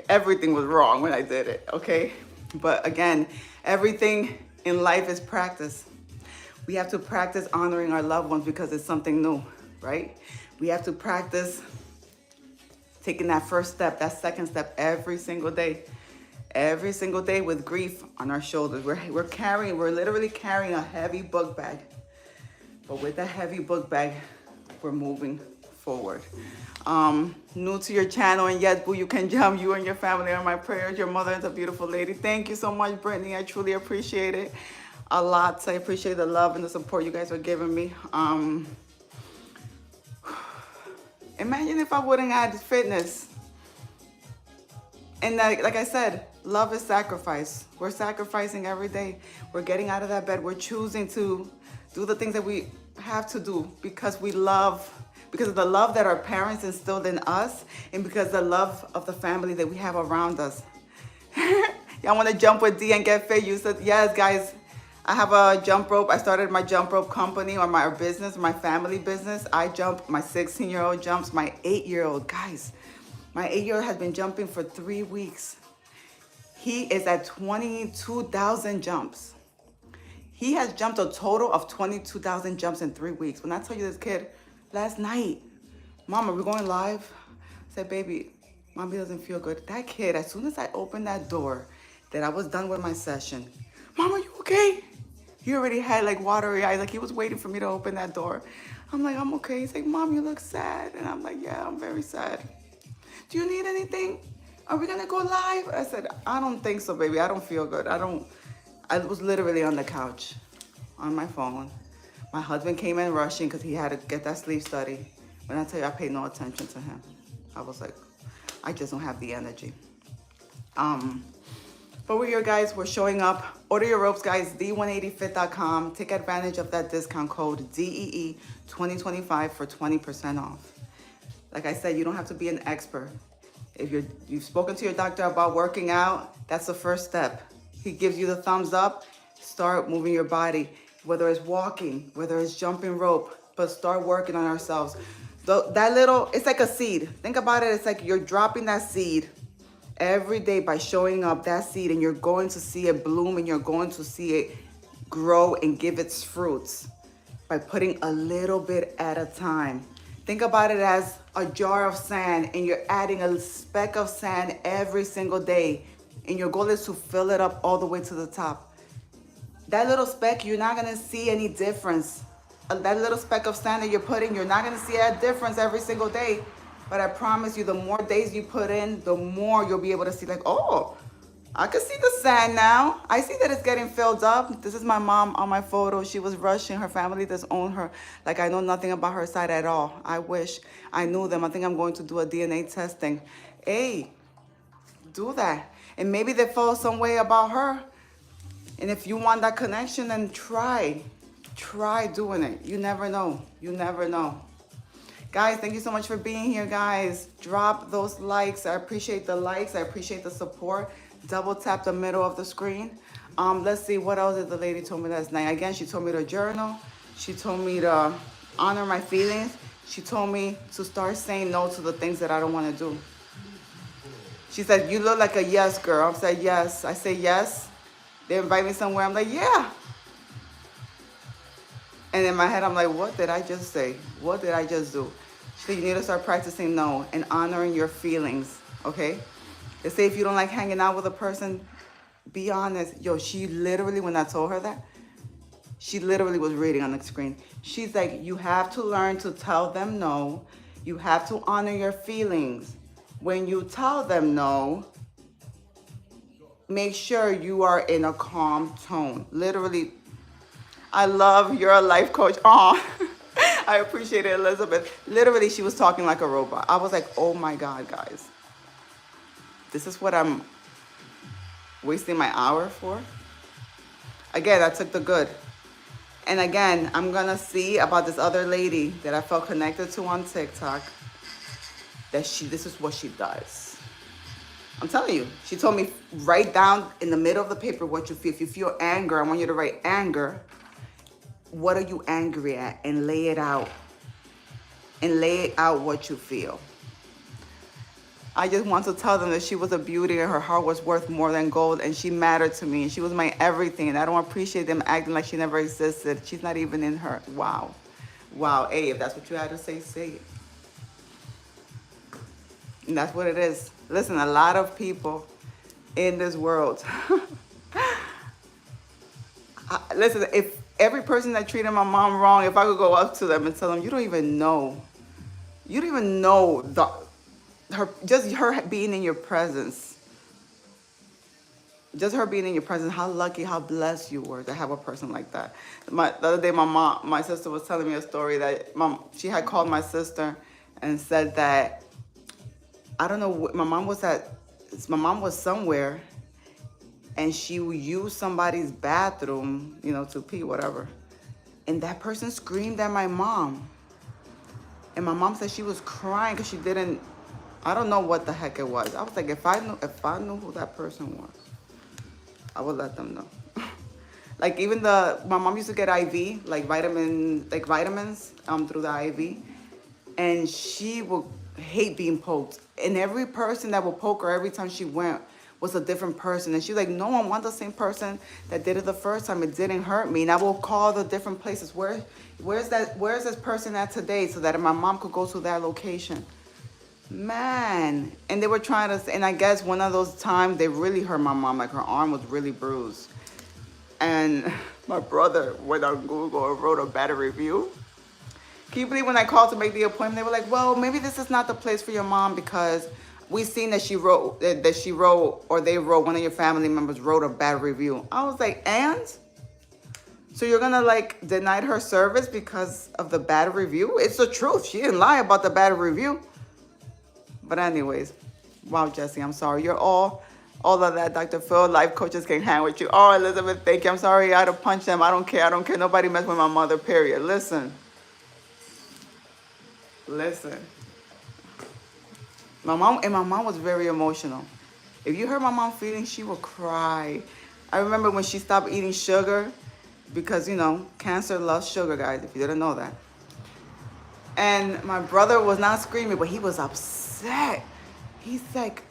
Everything was wrong when I did it, okay? But again, everything in life is practice. We have to practice honoring our loved ones because it's something new, right? We have to practice taking that first step, that second step every single day. Every single day with grief on our shoulders. We're literally carrying a heavy book bag. But with that heavy book bag, we're moving forward. New to your channel, and yes, boo, you can jump. You and your family are my prayers. Your mother is a beautiful lady. Thank you so much, Brittany. I truly appreciate it a lot. I appreciate the love and the support you guys are giving me. Imagine if I wouldn't add fitness. And like I said, love is sacrifice. We're sacrificing every day. We're getting out of that bed. We're choosing to do the things that we have to do because we love, because of the love that our parents instilled in us, and because the love of the family that we have around us. Y'all want to jump with D and get fit? You said, yes, guys. I have a jump rope. I started my jump rope company, or my business, my family business. I jump. My 16-year-old jumps. My 8-year-old, guys. My 8-year-old has been jumping for 3 weeks. He is at 22,000 jumps. He has jumped a total of 22,000 jumps in 3 weeks. When I tell you this kid, last night, Mom, are we going live? I said, baby, Mommy doesn't feel good. That kid, as soon as I opened that door, that I was done with my session, Mom, are you okay? He already had like watery eyes, like he was waiting for me to open that door. I'm like, I'm okay. He's like, Mom, you look sad. And I'm like, yeah, I'm very sad. Do you need anything? Are we gonna go live? I said, I don't think so, baby. I don't feel good. I was literally on the couch, on my phone. My husband came in rushing because he had to get that sleep study. When I tell you, I paid no attention to him. I was like, I just don't have the energy. But we're here, guys. We're showing up. Order your ropes, guys. D180fit.com. Take advantage of that discount code DEE2025 for 20% off. Like I said, you don't have to be an expert. If you've spoken to your doctor about working out, that's the first step. He gives you the thumbs up. Start moving your body, whether it's walking, whether it's jumping rope, but start working on ourselves. It's like a seed. Think about it. It's like you're dropping that seed every day by showing up, that seed, and you're going to see it bloom, and you're going to see it grow and give its fruits by putting a little bit at a time. Think about it as a jar of sand, and you're adding a speck of sand every single day, and your goal is to fill it up all the way to the top. That little speck, you're not gonna see any difference. That little speck of sand that you're putting, you're not gonna see a difference every single day. But I promise you, the more days you put in, the more you'll be able to see, like, oh, I can see the sand now. I see that it's getting filled up. This is my mom on my photo. She was rushing. Her family disowned her. Like, I know nothing about her side at all. I wish I knew them. I think I'm going to do a DNA testing. Hey, do that. And maybe they felt some way about her. And if you want that connection, then try doing it. You never know. You never know. Guys, thank you so much for being here, guys. Drop those likes. I appreciate the likes. I appreciate the support. Double tap the middle of the screen. Let's see, what else did the lady told me last night? Again, she told me to journal. She told me to honor my feelings. She told me to start saying no to the things that I don't want to do. She said, you look like a yes girl. I said, yes. I say yes. They invite me somewhere. I'm like, yeah. And in my head, I'm like, what did I just say? What did I just do? So you need to start practicing no and honoring your feelings, okay? They say if you don't like hanging out with a person, be honest. Yo, she literally, when I told her that, she literally was reading on the screen. She's like, you have to learn to tell them no. You have to honor your feelings. When you tell them no, make sure you are in a calm tone. Literally, I love, you're a life coach. Aw, I appreciate it, Elizabeth. Literally, she was talking like a robot. I was like, oh my God, guys. This is what I'm wasting my hour for? Again, I took the good. And again, I'm gonna see about this other lady that I felt connected to on TikTok, that this is what she does. I'm telling you. She told me, write down in the middle of the paper what you feel. If you feel anger, I want you to write anger. What are you angry at? And lay it out. And lay out what you feel. I just want to tell them that she was a beauty and her heart was worth more than gold, and she mattered to me and she was my everything, and I don't appreciate them acting like she never existed. She's not even in her. Wow. Wow. Hey, if that's what you had to say it. And that's what it is. Listen, a lot of people in this world. Listen, if every person that treated my mom wrong, if I could go up to them and tell them, you don't even know just her being in your presence. Just her being in your presence, how lucky, how blessed you were to have a person like that. The other day, my sister was telling me a story that she had called my sister and said that, I don't know, my mom was somewhere and she used somebody's bathroom, to pee, whatever. And that person screamed at my mom. And my mom said she was crying because she didn't, I don't know what the heck it was. I was like, if I knew who that person was, I would let them know. Like even my mom used to get IV, vitamins through the IV. And she would hate being poked. And every person that would poke her every time she went was a different person. And she was like, no, I want the same person that did it the first time. It didn't hurt me. And I will call the different places. Where's this person at today, so that my mom could go to that location? Man. And they were trying to, and I guess one of those times they really hurt my mom. Like her arm was really bruised. And my brother went on Google and wrote a bad review. Can you believe when I called to make the appointment, they were like, well, maybe this is not the place for your mom because we've seen that one of your family members wrote a bad review. I was like, and? So you're going to deny her service because of the bad review? It's the truth. She didn't lie about the bad review. But anyways, wow, Jesse, I'm sorry. You're all of that, Dr. Phil. Life coaches can hang with you. Oh, Elizabeth, thank you. I'm sorry I had to punch them. I don't care. Nobody mess with my mother, period. Listen. My mom was very emotional. If you heard my mom feeling, she would cry. I remember when she stopped eating sugar because, cancer loves sugar, guys, if you didn't know that. And my brother was not screaming, but he was upset. He's like,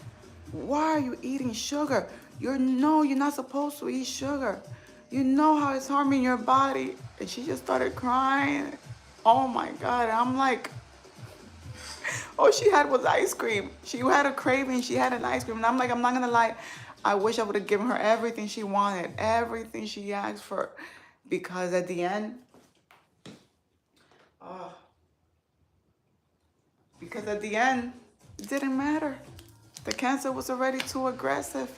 why are you eating sugar? You're not supposed to eat sugar. You know how it's harming your body. And she just started crying. Oh my God. And I'm like, all she had was ice cream. She had a craving. She had an ice cream. And I'm like, I'm not going to lie. I wish I would have given her everything she wanted, everything she asked for. Because at the end, it didn't matter. The cancer was already too aggressive.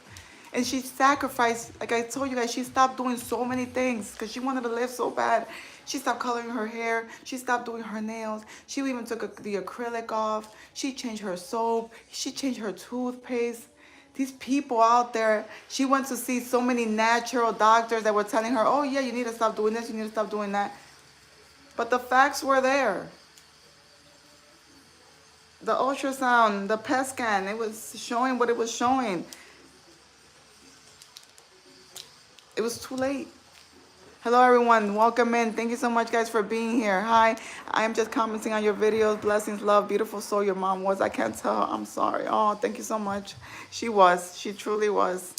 And she sacrificed, like I told you guys, she stopped doing so many things because she wanted to live so bad. She stopped coloring her hair. She stopped doing her nails. She even took the acrylic off. She changed her soap. She changed her toothpaste. These people out there, she went to see so many natural doctors that were telling her, oh yeah, you need to stop doing this, you need to stop doing that. But the facts were there. The ultrasound, the PET scan, it was showing what it was showing. It was too late. Hello, everyone. Welcome in. Thank you so much, guys, for being here. Hi. I am just commenting on your videos. Blessings, love, beautiful soul your mom was. I can't tell. I'm sorry. Oh, thank you so much. She was. She truly was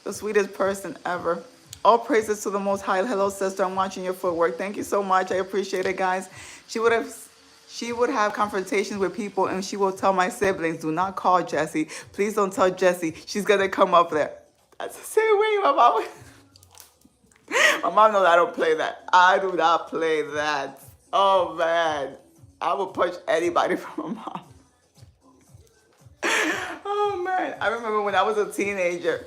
the sweetest person ever. All praises to the Most High. Hello, sister. I'm watching your footwork. Thank you so much. I appreciate it, guys. She would have confrontations with people, and she will tell my siblings, do not call Jessie. Please don't tell Jessie. She's going to come up there. That's the same way my mom. My mom knows I don't play that. I do not play that. Oh, man. I will punch anybody from my mom. Oh, man. I remember when I was a teenager,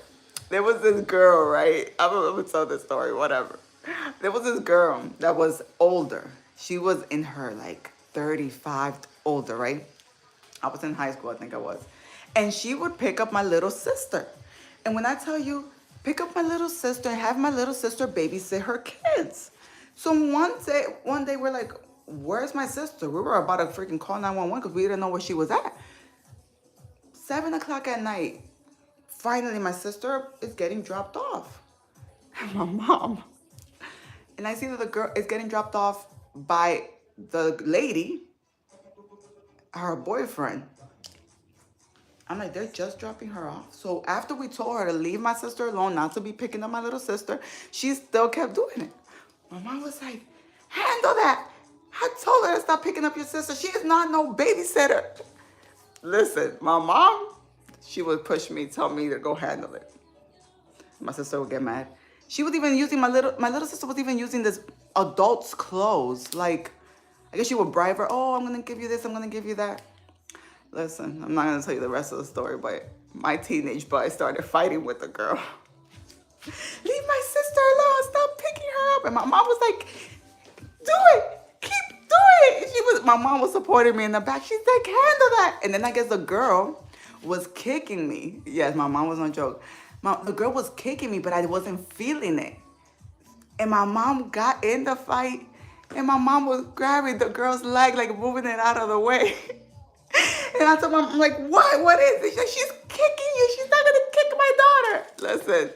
there was this girl, right? I'm going to tell this story, whatever. There was this girl that was older. She was in her, 35 older, right? I was in high school, I think I was. And she would pick up my little sister. And when I tell you, pick up my little sister and have my little sister babysit her kids. So one day we're like, where's my sister? We were about to freaking call 911 because we didn't know where she was at. 7 o'clock at night, finally my sister is getting dropped off. And my mom. And I see that the girl is getting dropped off by the lady, her boyfriend. I'm like, they're just dropping her off. So after we told her to leave my sister alone, not to be picking up my little sister, she still kept doing it. My mom was like, handle that. I told her to stop picking up your sister. She is not no babysitter. Listen, my mom, she would push me, tell me to go handle it. My sister would get mad. She was even using my little sister was even using this adult's clothes. Like, I guess she would bribe her. Oh, I'm gonna give you this. I'm gonna give you that. Listen, I'm not gonna tell you the rest of the story, but my teenage boy started fighting with the girl. Leave my sister alone. Stop picking her up. And my mom was like, do it. Keep doing it. My mom was supporting me in the back. She's like, handle that. And then I guess the girl was kicking me. Yes, my mom was on joke. The girl was kicking me, but I wasn't feeling it. And my mom got in the fight, and my mom was grabbing the girl's leg, like moving it out of the way. And I told my mom, I'm like, what? What is it? She's like, she's kicking you. She's not gonna kick my daughter. Listen,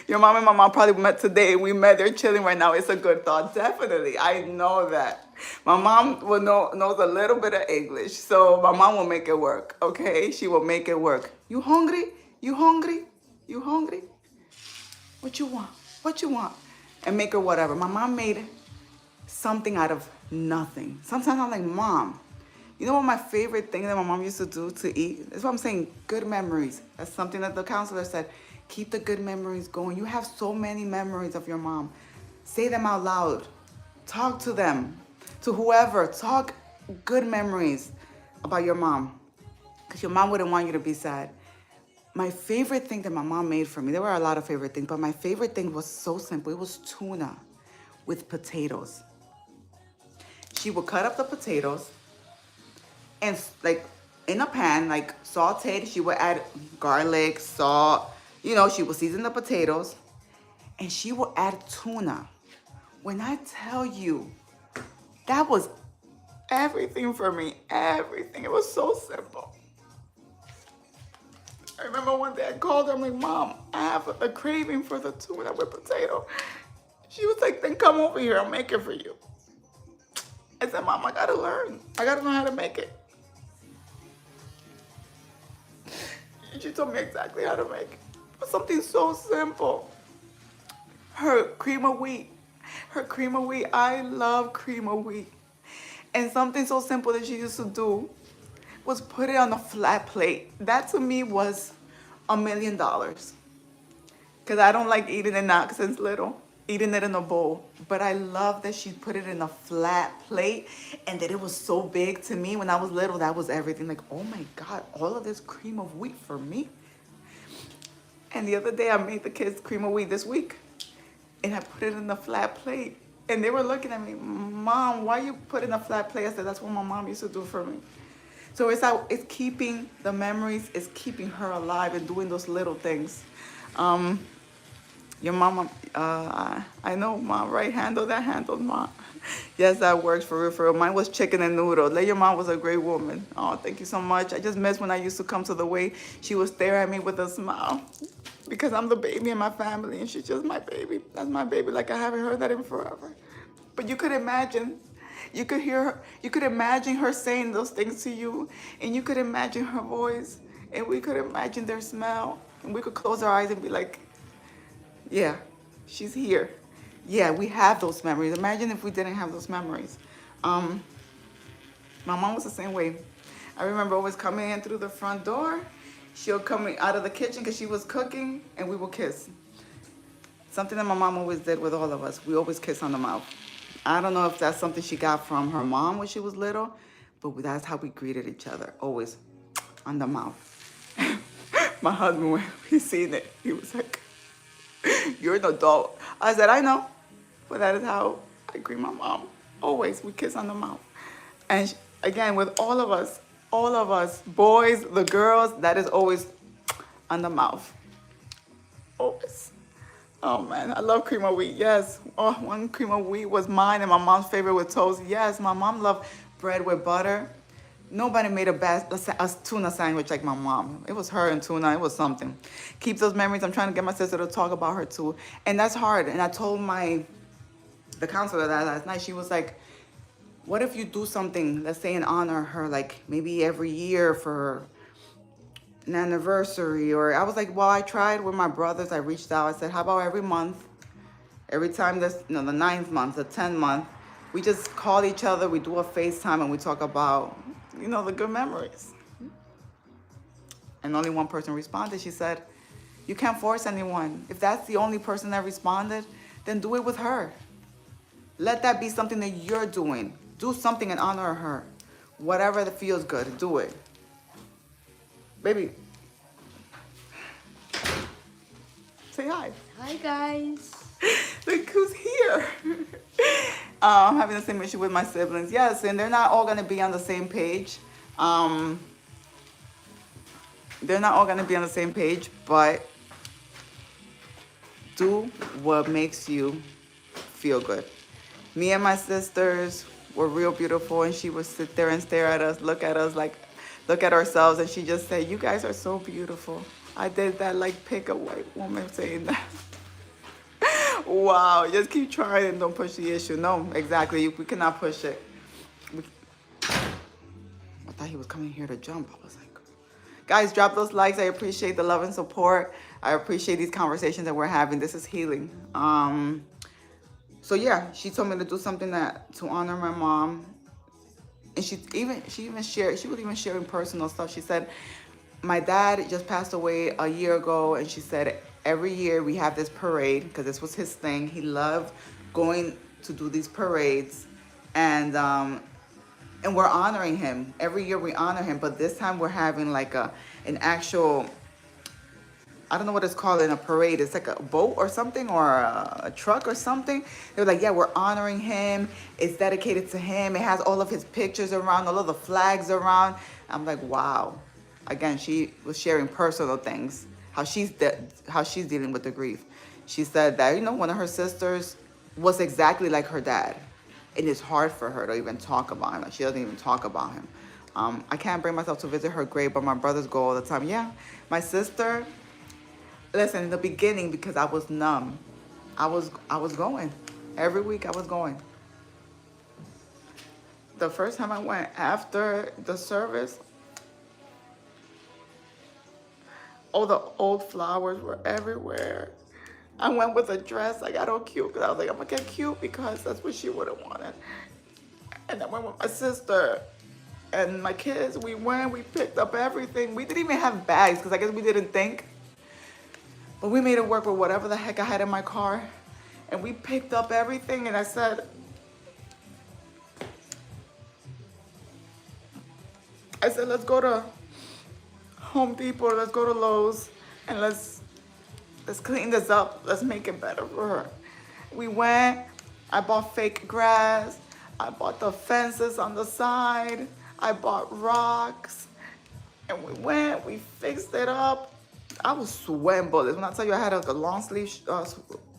your mom and my mom probably met today. We met. They're chilling right now. It's a good thought. Definitely, I know that. My mom knows a little bit of English, so my mom will make it work. Okay, she will make it work. You hungry? You hungry? You hungry? What you want? What you want? And make her whatever. My mom made something out of nothing. Sometimes I'm like, Mom, you know what my favorite thing that my mom used to do to eat? That's what I'm saying, good memories. That's something that the counselor said. Keep the good memories going. You have so many memories of your mom. Say them out loud. Talk to them. To whoever. Talk good memories about your mom. Because your mom wouldn't want you to be sad. My favorite thing that my mom made for me, there were a lot of favorite things, but my favorite thing was so simple. It was tuna with potatoes. She would cut up the potatoes and like in a pan, like sauteed, she would add garlic, salt, she would season the potatoes and she would add tuna. When I tell you, that was everything for me, everything. It was so simple. I remember one day I called her, I'm like, Mom, I have a craving for the tuna with potato. She was like, then come over here, I'll make it for you. I said, Mom, I gotta learn. I gotta know how to make it. And she told me exactly how to make it. But something so simple. Her cream of wheat. I love cream of wheat. And something so simple that she used to do was put it on a flat plate. That to me was $1 million. Because I don't like eating it now since little, eating it in a bowl. But I love that she put it in a flat plate and that it was so big. To me, when I was little, that was everything. Like, oh my God, all of this cream of wheat for me. And the other day I made the kids cream of wheat this week. And I put it in a flat plate. And they were looking at me, Mom, why you put it in a flat plate? I said, that's what my mom used to do for me. So it's keeping the memories, it's keeping her alive and doing those little things. Your mama, I know, Mom, right? Handle that, handled, Mom. Yes, that works for referral. Mine was chicken and noodle. Your mom was a great woman. Oh, thank you so much. I just miss when I used to come to the way she would stare at me with a smile. Because I'm the baby in my family and she's just my baby. That's my baby. Like I haven't heard that in forever. But you could imagine. You could hear her, you could imagine her saying those things to you, and you could imagine her voice, and we could imagine their smell, and we could close our eyes and be like, yeah, she's here. Yeah, we have those memories. Imagine if we didn't have those memories. My mom was the same way. I remember always coming in through the front door. She'll come out of the kitchen because she was cooking, and we will kiss. Something that my mom always did with all of us. We always kiss on the mouth. I don't know if that's something she got from her mom when she was little, but that's how we greeted each other, always on the mouth. My husband, when he seen it, he was like, you're an adult. I said, I know, but that is how I greet my mom. Always, we kiss on the mouth. And again, with all of us, boys, the girls, that is always on the mouth. Always. Oh man, I love cream of wheat, yes. Oh, one cream of wheat was mine and my mom's favorite with toast. Yes, my mom loved bread with butter, Nobody made a tuna sandwich like my mom. It was her and tuna. It was something. Keep those memories. I'm trying to get my sister to talk about her too. And that's hard. And I told the counselor that last night. She was like, what if you do something, let's say in honor of her, like maybe every year for an anniversary? Or I was like, well, I tried with my brothers. I reached out. I said, how about every month? Every time the ninth month, the 10th month, we just call each other. We do a FaceTime and we talk about, the good memories. And only one person responded. She said, you can't force anyone. If that's the only person that responded, then do it with her. Let that be something that you're doing. Do something in honor of her. Whatever that feels good, do it. Baby, say hi. Hi, guys. Look who's here. I'm having the same issue with my siblings. Yes, and they're not all going to be on the same page. They're not all going to be on the same page, but do what makes you feel good. Me and my sisters were real beautiful, and she would sit there and stare at us, look at ourselves, and she just said, you guys are so beautiful. I did that like pick a white woman saying that. Wow, just keep trying and don't push the issue. No, exactly, we cannot push it. I thought he was coming here to jump. I was like, guys, drop those likes. I appreciate the love and support. I appreciate these conversations that we're having. This is healing. So yeah, she told me to do something to honor my mom. And she was even sharing personal stuff. She said, my dad just passed away a year ago, and she said every year we have this parade because this was his thing. He loved going to do these parades, and we're honoring him. Every year we honor him, but this time we're having like an actual, I don't know what it's called in a parade. It's like a boat or something, or a truck or something. They were like, yeah, we're honoring him. It's dedicated to him. It has all of his pictures around, all of the flags around. I'm like, wow. Again, she was sharing personal things, how she's dealing with the grief. She said that, one of her sisters was exactly like her dad. And it's hard for her to even talk about him. Like, she doesn't even talk about him. I can't bring myself to visit her grave, but my brothers go all the time. Yeah, my sister, listen, in the beginning, because I was numb, I was going. Every week I was going. The first time I went after the service, all the old flowers were everywhere. I went with a dress. I got all cute because I was like, I'm going to get cute because that's what she would have wanted. And I went with my sister and my kids. We picked up everything. We didn't even have bags because I guess we didn't think. But we made it work with whatever the heck I had in my car. And we picked up everything, and I said, let's go to Home Depot, let's go to Lowe's, and let's clean this up. Let's make it better for her. We went, I bought fake grass. I bought the fences on the side. I bought rocks. And we fixed it up. I was sweating bullets. When I tell you I had like a long sleeve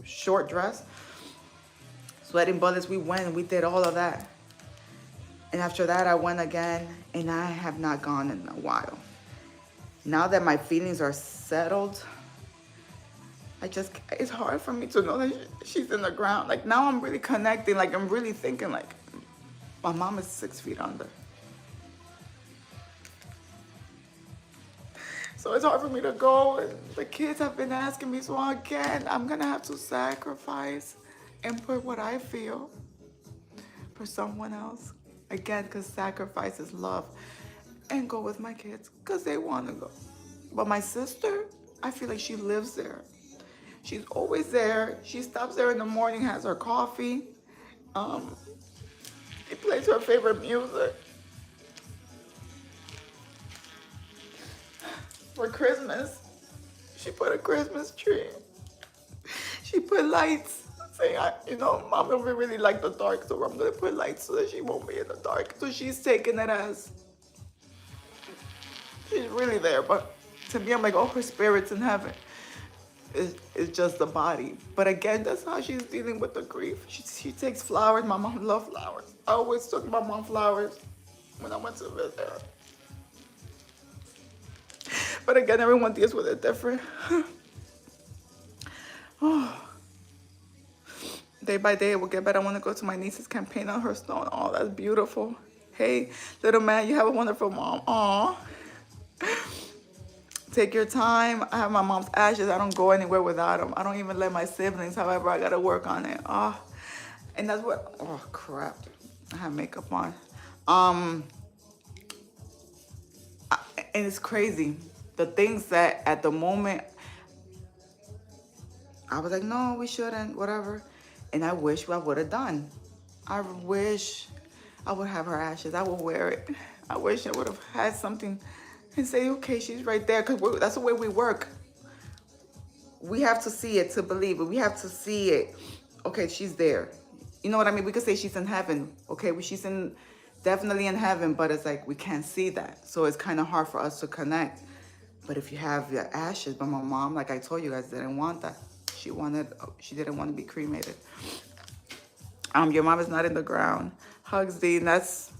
short dress, sweating bullets, we went and we did all of that. And after that, I went again, and I have not gone in a while. Now that my feelings are settled, it's hard for me to know that she's in the ground. Like, now I'm really connecting. Like, I'm really thinking, like, my mom is 6 feet under. So it's hard for me to go. And the kids have been asking me, so again, I'm going to have to sacrifice and put what I feel for someone else. Again, because sacrifice is love. And go with my kids because they want to go. But my sister, I feel like she lives there. She's always there. She stops there in the morning, has her coffee. She plays her favorite music. For Christmas, she put a Christmas tree. She put lights, saying, Mom don't really like the dark, so I'm going to put lights so that she won't be in the dark. So she's taking it as she's really there. But to me, I'm like, oh, her spirit's in heaven. It's just the body. But again, that's how she's dealing with the grief. She takes flowers. My mom loves flowers. I always took my mom flowers. when I went to visit her. But again, everyone deals with it different. Oh. Day by day, it will get better. I want to go to my niece's campaign on her stone. Oh, that's beautiful. Hey, little man, you have a wonderful mom. Aw. Take your time. I have my mom's ashes. I don't go anywhere without them. I don't even let my siblings. However, I got to work on it. Oh, and that's what, oh, crap. I have makeup on. And it's crazy. The things that at the moment, I was like, no, we shouldn't, whatever. And I wish I would have done. I wish I would have her ashes. I would wear it. I wish I would have had something and say, okay, she's right there. Because that's the way we work. We have to see it to believe it. We have to see it. Okay, she's there. You know what I mean? We could say she's in heaven. Okay, well, she's definitely in heaven, but it's like we can't see that. So it's kind of hard for us to connect. But if you have your ashes, but my mom, like I told you guys, didn't want that. She didn't want to be cremated. Your mom is not in the ground. Hugs, Dean. That's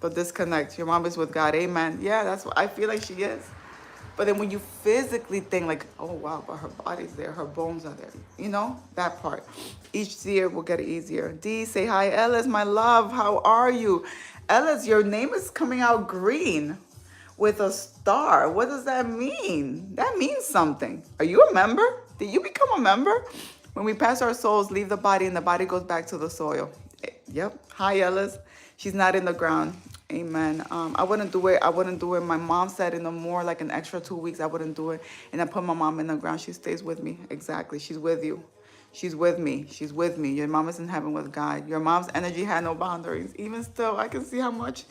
the disconnect. Your mom is with God. Amen. Yeah, that's what I feel like she is. But then when you physically think like, oh wow, but her body's there, her bones are there. You know, that part. Each year will get easier. Dee, say hi. Ellis, my love, how are you? Ellis, your name is coming out green with a star. What does that mean? That means something. Are you a member? Did you become a member? When we pass our souls, leave the body, and the body goes back to the soil. Yep. Hi, Ellis. She's not in the ground. Amen. I wouldn't do it. I wouldn't do it. My mom said in the more like an extra 2 weeks, I wouldn't do it. And I put my mom in the ground. She stays with me. Exactly. She's with you. She's with me. She's with me. Your mom is in heaven with God. Your mom's energy had no boundaries. Even still, I can see how much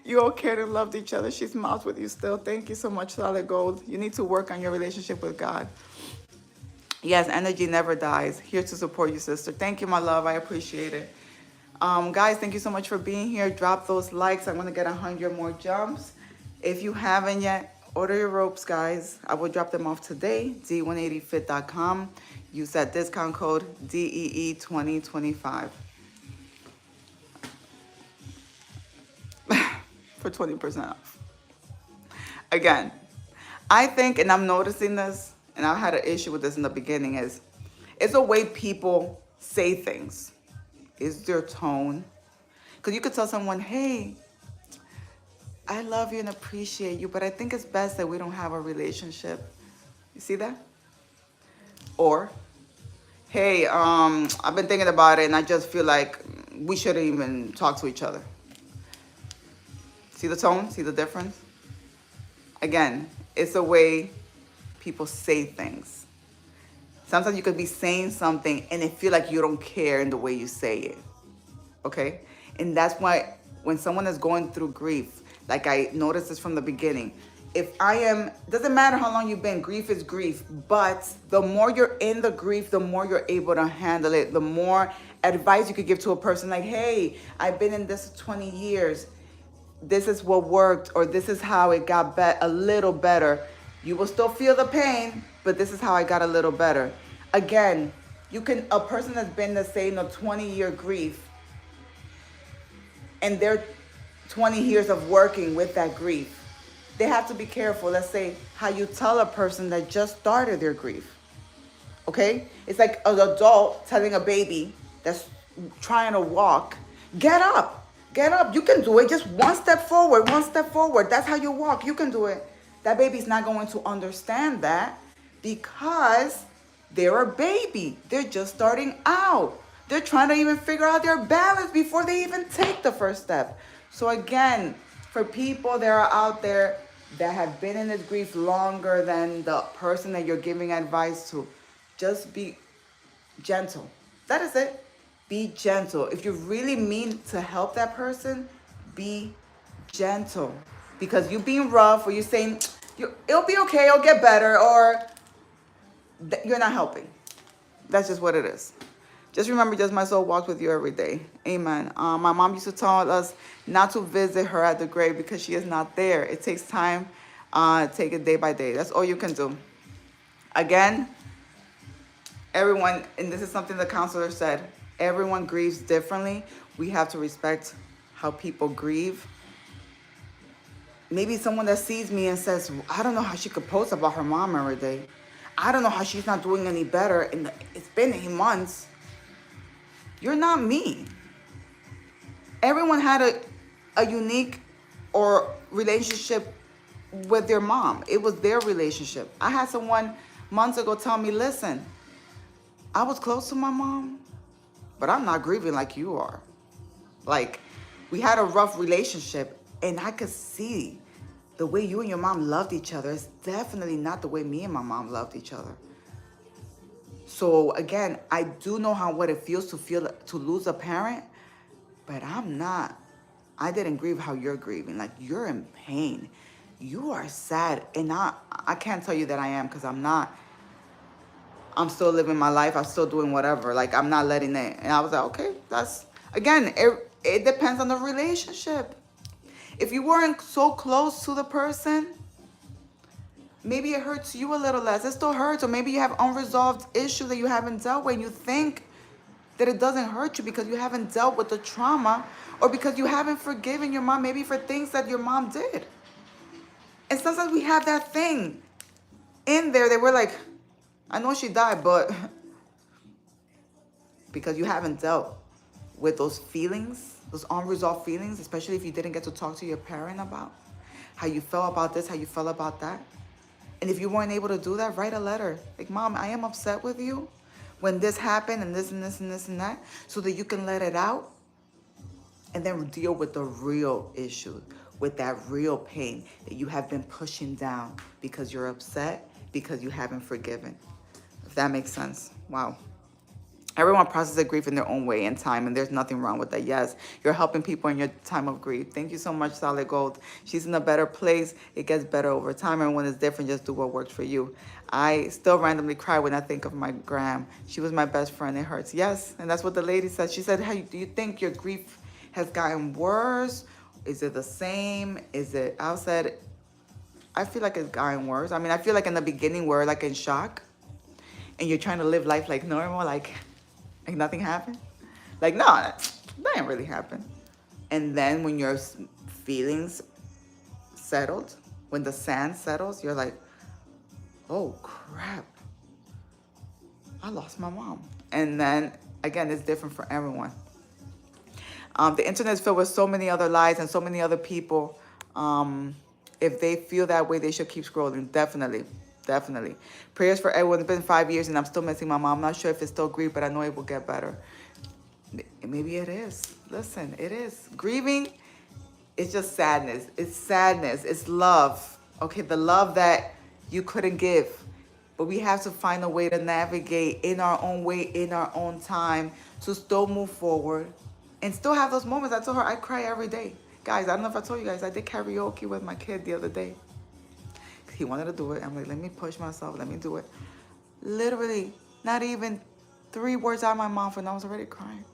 you all cared and loved each other. She smiles with you still. Thank you so much, Solid Gold. You need to work on your relationship with God. Yes, energy never dies. Here to support you, sister. Thank you, my love. I appreciate it. Guys, thank you so much for being here. Drop those likes. I'm going to get 100 more jumps. If you haven't yet, order your ropes, guys. I will drop them off today. D180fit.com. Use that discount code DEE2025 for 20% off. Again, I think, and I'm noticing this, and I've had an issue with this in the beginning, is it's the way people say things. Is their tone. Because you could tell someone, hey, I love you and appreciate you, but I think it's best that we don't have a relationship. You see that? Or, hey, I've been thinking about it and I just feel like we shouldn't even talk to each other. See the tone? See the difference? Again, it's the way people say things. Sometimes you could be saying something and it feel like you don't care in the way you say it. Okay? And that's why when someone is going through grief, like I noticed this from the beginning, doesn't matter how long you've been, grief is grief. But the more you're in the grief, the more you're able to handle it. The more advice you could give to a person like, hey, I've been in this 20 years. This is what worked, or this is how it got a little better. You will still feel the pain, but this is how I got a little better. Again, a person that's been the same 20-year grief, and they're 20 years of working with that grief. They have to be careful. Let's say how you tell a person that just started their grief. Okay? It's like an adult telling a baby that's trying to walk, get up. Get up. You can do it. Just one step forward, one step forward. That's how you walk. You can do it. That baby's not going to understand that because they're a baby. They're just starting out. They're trying to even figure out their balance before they even take the first step. So again, for people that are out there that have been in this grief longer than the person that you're giving advice to, just be gentle. That is it. Be gentle. If you really mean to help that person, be gentle. Because you being rough or you saying, it'll be okay, it'll get better, or you're not helping. That's just what it is. Just remember, just my soul walks with you every day. Amen. My mom used to tell us not to visit her at the grave because she is not there. It takes time. Take it day by day. That's all you can do. Again, everyone, and this is something the counselor said, everyone grieves differently. We have to respect how people grieve. maybe someone that sees me and says, I don't know how she could post about her mom every day. I don't know how she's not doing any better. And it's been 8 months. You're not me. Everyone had a unique or relationship with their mom. It was their relationship. I had someone months ago tell me, listen, I was close to my mom, but I'm not grieving like you are. Like, we had a rough relationship, and I could see the way you and your mom loved each other is definitely not the way me and my mom loved each other. So again, I do know what it feels to lose a parent, but I didn't grieve how you're grieving. Like, you're in pain. You are sad. And I can't tell you that I am, because I'm not. I'm still living my life. I'm still doing whatever. Like, I'm not letting it. And I was like, okay, again, it depends on the relationship. If you weren't so close to the person, maybe it hurts you a little less. It still hurts. Or maybe you have unresolved issues that you haven't dealt with, and you think that it doesn't hurt you because you haven't dealt with the trauma, or because you haven't forgiven your mom, maybe for things that your mom did. And sometimes we have that thing in there that we're like, I know she died, but because you haven't dealt with those feelings, those unresolved feelings, especially if you didn't get to talk to your parent about how you felt about this, how you felt about that. And if you weren't able to do that, write a letter. Like, Mom, I am upset with you when this happened and this and this and this and that, so that you can let it out and then deal with the real issue, with that real pain that you have been pushing down because you're upset, because you haven't forgiven. If that makes sense. Wow. Everyone processes grief in their own way and time, and there's nothing wrong with that. Yes, you're helping people in your time of grief. Thank you so much, Solid Gold. She's in a better place. It gets better over time. Everyone is different. Just do what works for you. I still randomly cry when I think of my gram. She was my best friend. It hurts. Yes, and that's what the lady said. She said, hey, do you think your grief has gotten worse? Is it the same? I said, I feel like it's gotten worse. I mean, I feel like in the beginning we're like in shock, and you're trying to live life like normal, like nothing happened. Like, no, that didn't really happen. And then when your feelings settled, when the sand settles, you're like, oh crap, I lost my mom. And then again, it's different for everyone. The internet is filled with so many other lies and so many other people. If they feel that way, they should keep scrolling. Definitely. Prayers for everyone. It's been 5 years and I'm still missing my mom. I'm not sure if it's still grief, but I know it will get better. Maybe it is. Listen, it is. Grieving is just sadness. It's sadness. It's love. Okay, the love that you couldn't give. But we have to find a way to navigate in our own way, in our own time, to still move forward and still have those moments. I told her I cry every day. Guys, I don't know if I told you guys, I did karaoke with my kid the other day. He wanted to do it. I'm like, let me push myself. Let me do it. Literally, not even 3 words out of my mouth and I was already crying.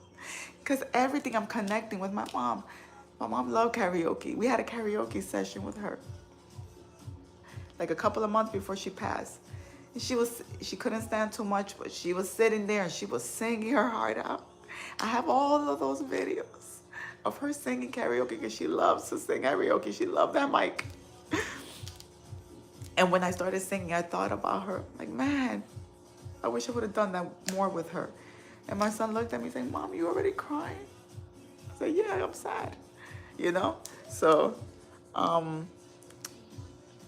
Because everything, I'm connecting with my mom. My mom loved karaoke. We had a karaoke session with her, like a couple of months before she passed. And she couldn't stand too much, but she was sitting there and she was singing her heart out. I have all of those videos of her singing karaoke because she loves to sing karaoke. She loved that mic. And when I started singing, I thought about her. Like, man, I wish I would have done that more with her. And my son looked at me saying, Mom, you already crying? I said, yeah, I'm sad. You know? So,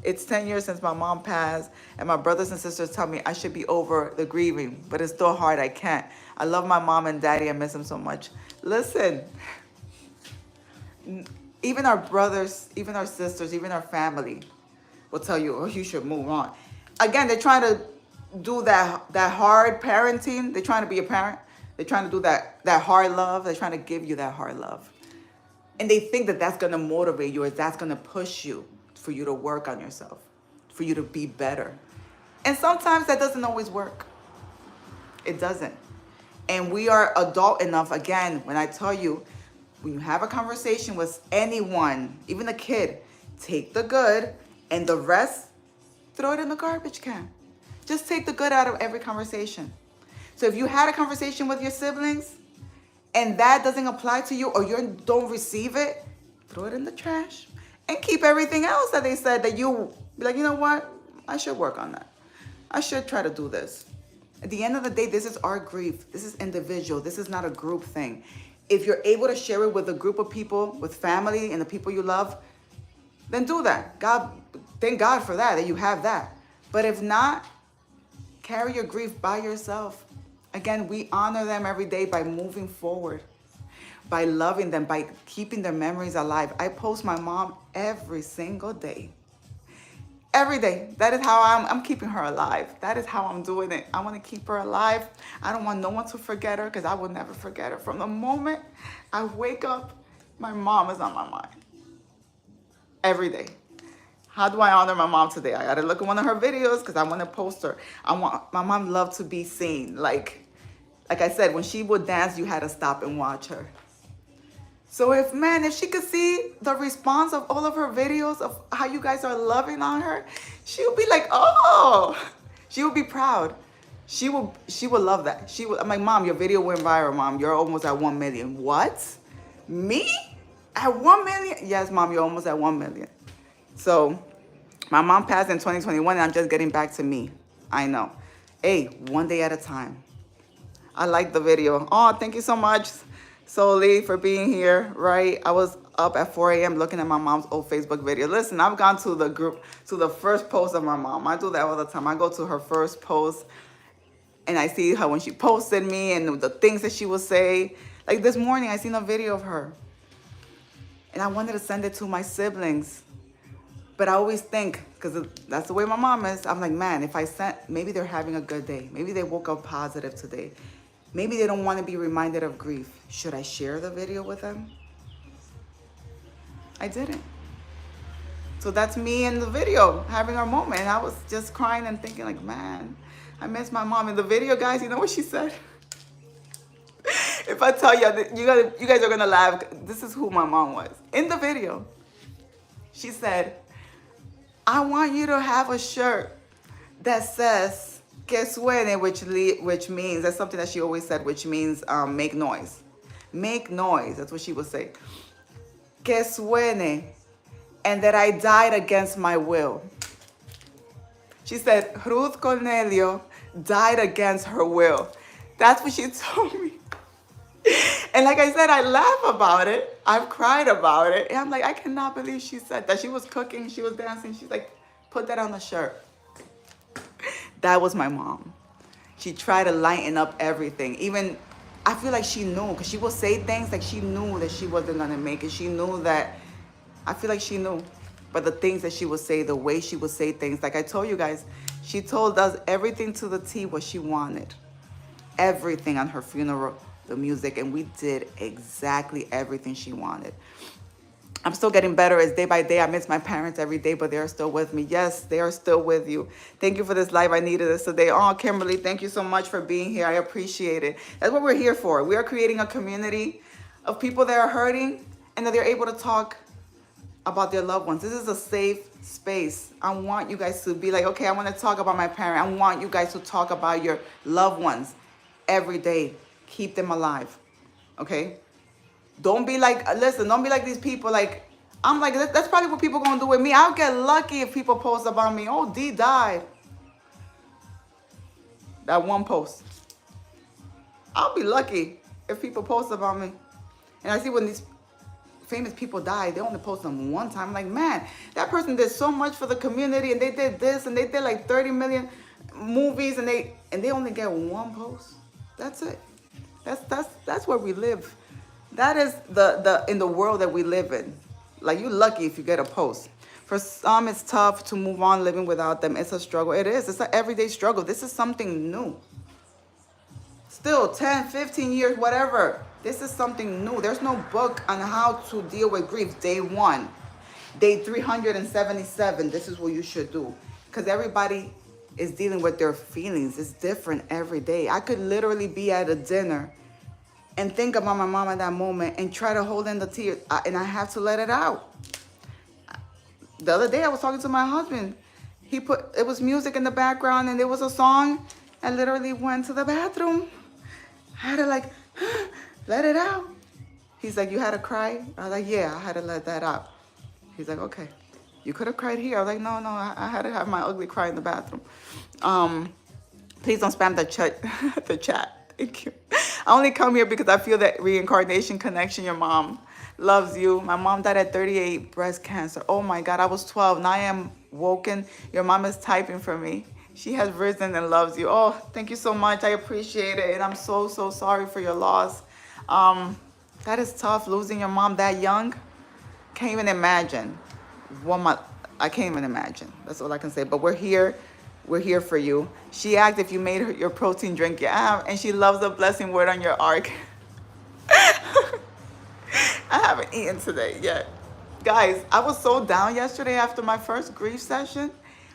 it's 10 years since my mom passed, and my brothers and sisters tell me I should be over the grieving, but it's still hard. I can't. I love my mom and daddy. I miss them so much. Listen, even our brothers, even our sisters, even our family will tell you, oh, you should move on. Again, they're trying to do that hard parenting. They're trying to be a parent. They're trying to do that hard love. They're trying to give you that hard love. And they think that that's going to motivate you, or that's going to push you for you to work on yourself, for you to be better. And sometimes that doesn't always work. It doesn't. And we are adult enough, again, when I tell you, when you have a conversation with anyone, even a kid, take the good and the rest, throw it in the garbage can. Just take the good out of every conversation. So if you had a conversation with your siblings and that doesn't apply to you, or you don't receive it, throw it in the trash and keep everything else that they said that you be like, you know what? I should work on that. I should try to do this. At the end of the day, this is our grief. This is individual. This is not a group thing. If you're able to share it with a group of people, with family and the people you love, then do that. Thank God for that you have that. But if not, carry your grief by yourself. Again, we honor them every day by moving forward, by loving them, by keeping their memories alive. I post my mom every single day. Every day. That is how I'm keeping her alive. That is how I'm doing it. I want to keep her alive. I don't want no one to forget her because I will never forget her. From the moment I wake up, my mom is on my mind. Every day. How do I honor my mom today? I got to look at one of her videos because I want to post her. My mom loved to be seen. Like I said, when she would dance, you had to stop and watch her. So if she could see the response of all of her videos of how you guys are loving on her, she would be like, oh, she would be proud. She would love that. I'm like, Mom, your video went viral, Mom. You're almost at 1 million. What? Me? At 1 million? Yes, Mom, you're almost at 1 million. So my mom passed in 2021 and I'm just getting back to me. I know. Hey, one day at a time. I like the video. Oh, thank you so much, Soli, for being here, right? I was up at 4 a.m. looking at my mom's old Facebook video. Listen, I've gone to the group, to the first post of my mom. I do that all the time. I go to her first post and I see her when she posted me and the things that she would say. Like this morning, I seen a video of her. And I wanted to send it to my siblings. But I always think, because that's the way my mom is, I'm like, man, if I sent, maybe they're having a good day. Maybe they woke up positive today. Maybe they don't want to be reminded of grief. Should I share the video with them? I didn't. So that's me in the video, having our moment. And I was just crying and thinking like, man, I miss my mom. In the video, guys, you know what she said? If I tell you, you guys are going to laugh. This is who my mom was. In the video, she said, I want you to have a shirt that says, que suene, which means, that's something that she always said, which means make noise. Make noise, that's what she would say. Que suene, and that I died against my will. She said, Ruth Cornelio died against her will. That's what she told me. And like I said, I laugh about it. I've cried about it. And I'm like, I cannot believe she said that. She was cooking, she was dancing. She's like, put that on the shirt. That was my mom. She tried to lighten up everything. Even, I feel like she knew, because she would say things like she knew that she wasn't going to make it. She knew that, I feel like she knew. But the things that she would say, the way she would say things, like I told you guys, she told us everything to the T what she wanted. Everything on her funeral, the music, and we did exactly everything she wanted. I'm still getting better as day by day. I miss my parents every day, but they are still with me. Yes, they are still with you. Thank you for this live. I needed this today. Oh, Kimberly, thank you so much for being here. I appreciate it. That's what we're here for. We are creating a community of people that are hurting and that they're able to talk about their loved ones. This is a safe space. I want you guys to be like, okay, I want to talk about my parent. I want you guys to talk about your loved ones every day. Keep them alive, okay? Don't be like, listen, don't be like these people. Like, I'm like, that's probably what people gonna do with me. I'll get lucky if people post about me. Oh, D died. That one post. I'll be lucky if people post about me. And I see when these famous people die, they only post them one time. I'm like, man, that person did so much for the community and they did this and they did like 30 million movies and they only get one post. That's it. That's where we live. That is the in the world that we live in. Like, you're lucky if you get a post. For some, it's tough to move on living without them. It's a struggle. It is. It's an everyday struggle. This is something new. Still, 10, 15 years, whatever. This is something new. There's no book on how to deal with grief. Day 1, day 377. This is what you should do. Because everybody is dealing with their feelings. It's different every day. I could literally be at a dinner and think about my mom at that moment and try to hold in the tears, and I have to let it out. The other day I was talking to my husband. It was music in the background and there was a song. I literally went to the bathroom. I had to like, let it out. He's like, you had to cry? I was like, yeah, I had to let that out. He's like, okay, you could have cried here. I was like, no, I had to have my ugly cry in the bathroom. Please don't spam the chat. The chat. Thank you. I only come here because I feel that reincarnation connection. Your mom loves you. My mom died at 38, breast cancer. Oh my God, I was 12. Now I am woken. Your mom is typing for me. She has risen and loves you. Oh, thank you so much. I appreciate it. And I'm so sorry for your loss. That is tough, losing your mom that young. Can't even imagine. I can't even imagine. That's all I can say. But we're here. We're here for you. She asked if you made her your protein drink. Yeah, and she loves the blessing word on your arc. I haven't eaten today yet. Guys, I was so down yesterday after my first grief session.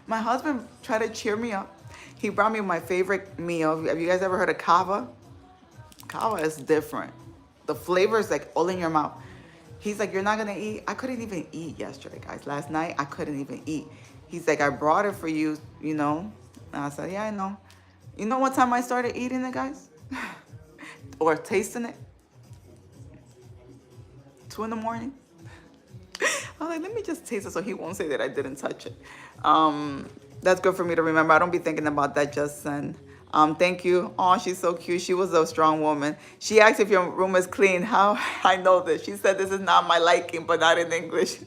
My husband tried to cheer me up. He brought me my favorite meal. Have you guys ever heard of kava? Kava is different. The flavor is like all in your mouth. He's like, you're not gonna eat? I couldn't even eat yesterday, guys. Last night, I couldn't even eat. He's like, I brought it for you, you know? And I said, yeah, I know. You know what time I started eating it, guys? Or tasting it? 2 in the morning. I was like, let me just taste it so he won't say that I didn't touch it. That's good for me to remember. I don't be thinking about that just then. Thank you. Oh, she's so cute. She was a strong woman. She asked if your room is clean. How I know this. She said this is not my liking, but not in English.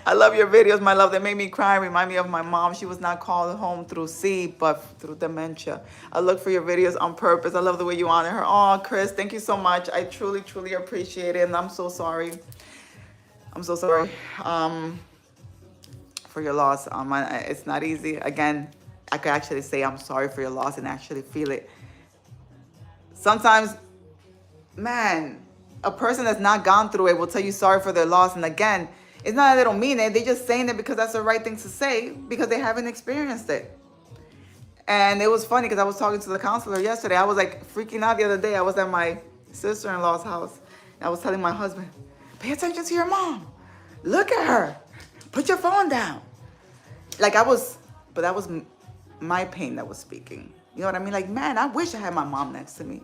I love your videos, my love. They made me cry. Remind me of my mom. She was not called home through C, but through dementia. I look for your videos on purpose. I love the way you honor her. Oh, Chris, thank you so much. I truly appreciate it. And I'm so sorry. I'm so sorry for your loss. It's not easy. Again, I could actually say I'm sorry for your loss and actually feel it. Sometimes, man, a person that's not gone through it will tell you sorry for their loss. And again, it's not that they don't mean it. They're just saying it because that's the right thing to say because they haven't experienced it. And it was funny because I was talking to the counselor yesterday. I was like freaking out the other day. I was at my sister-in-law's house. And I was telling my husband, pay attention to your mom. Look at her. Put your phone down. Like but that was my pain that was speaking. You know what I mean? Like, man, I wish I had my mom next to me.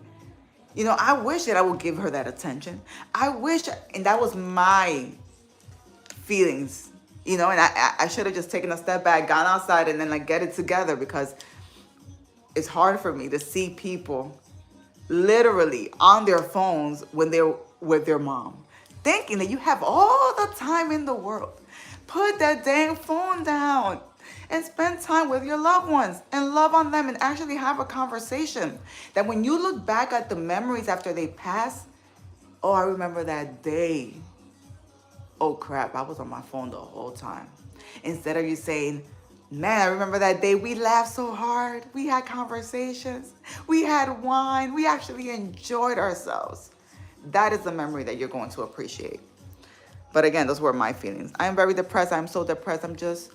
You know, I wish that I would give her that attention. And that was my feelings, you know, and I should have just taken a step back, gone outside and then like get it together because it's hard for me to see people literally on their phones when they're with their mom, thinking that you have all the time in the world. Put that dang phone down and spend time with your loved ones and love on them and actually have a conversation that when you look back at the memories after they pass, oh, I remember that day. Oh crap, I was on my phone the whole time. Instead of you saying, man, I remember that day we laughed so hard. We had conversations. We had wine. We actually enjoyed ourselves. That is the memory that you're going to appreciate. But again, those were my feelings. I am very depressed. I'm so depressed. I'm just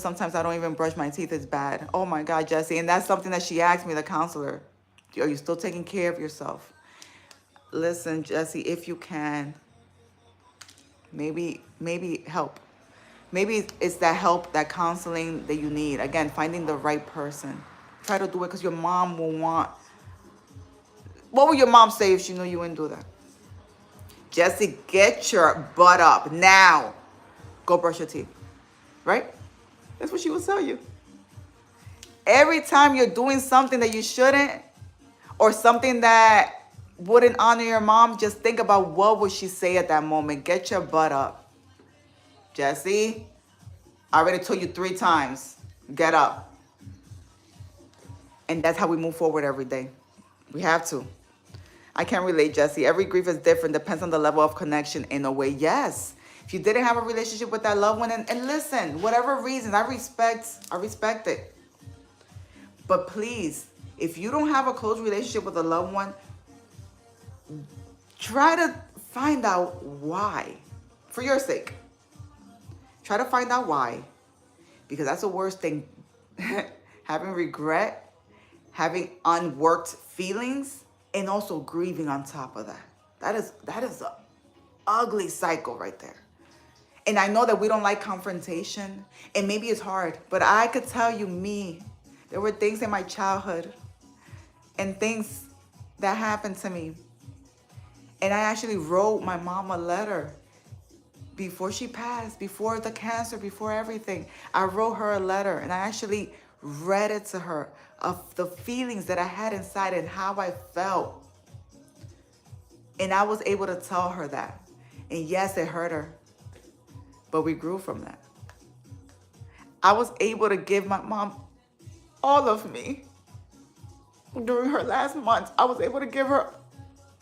sometimes I don't even brush my teeth. It's bad. Oh my God, Jesse. And that's something that she asked me, the counselor. Are you still taking care of yourself? Listen, Jesse, if you can, maybe help. Maybe it's that help, that counseling that you need. Again, finding the right person. Try to do it because your mom will want. What would your mom say if she knew you wouldn't do that? Jesse, get your butt up now. Go brush your teeth. Right? That's what she would tell you. Every time you're doing something that you shouldn't or something that wouldn't honor your mom, just think about what would she say at that moment. Get your butt up. Jesse, I already told you 3 times. Get up. And that's how we move forward every day. We have to. I can't relate, Jesse. Every grief is different. Depends on the level of connection in a way. Yes. If you didn't have a relationship with that loved one, and listen, whatever reasons, I respect it. But please, if you don't have a close relationship with a loved one, try to find out why. For your sake. Try to find out why. Because that's the worst thing. Having regret, having unworked feelings, and also grieving on top of that. That is an ugly cycle right there. And I know that we don't like confrontation, and maybe it's hard, but I could tell you there were things in my childhood and things that happened to me. And I actually wrote my mom a letter before she passed, before the cancer, before everything, I wrote her a letter and I actually read it to her of the feelings that I had inside and how I felt. And I was able to tell her that. And yes, it hurt her, but we grew from that. I was able to give my mom all of me. During her last months, I was able to give her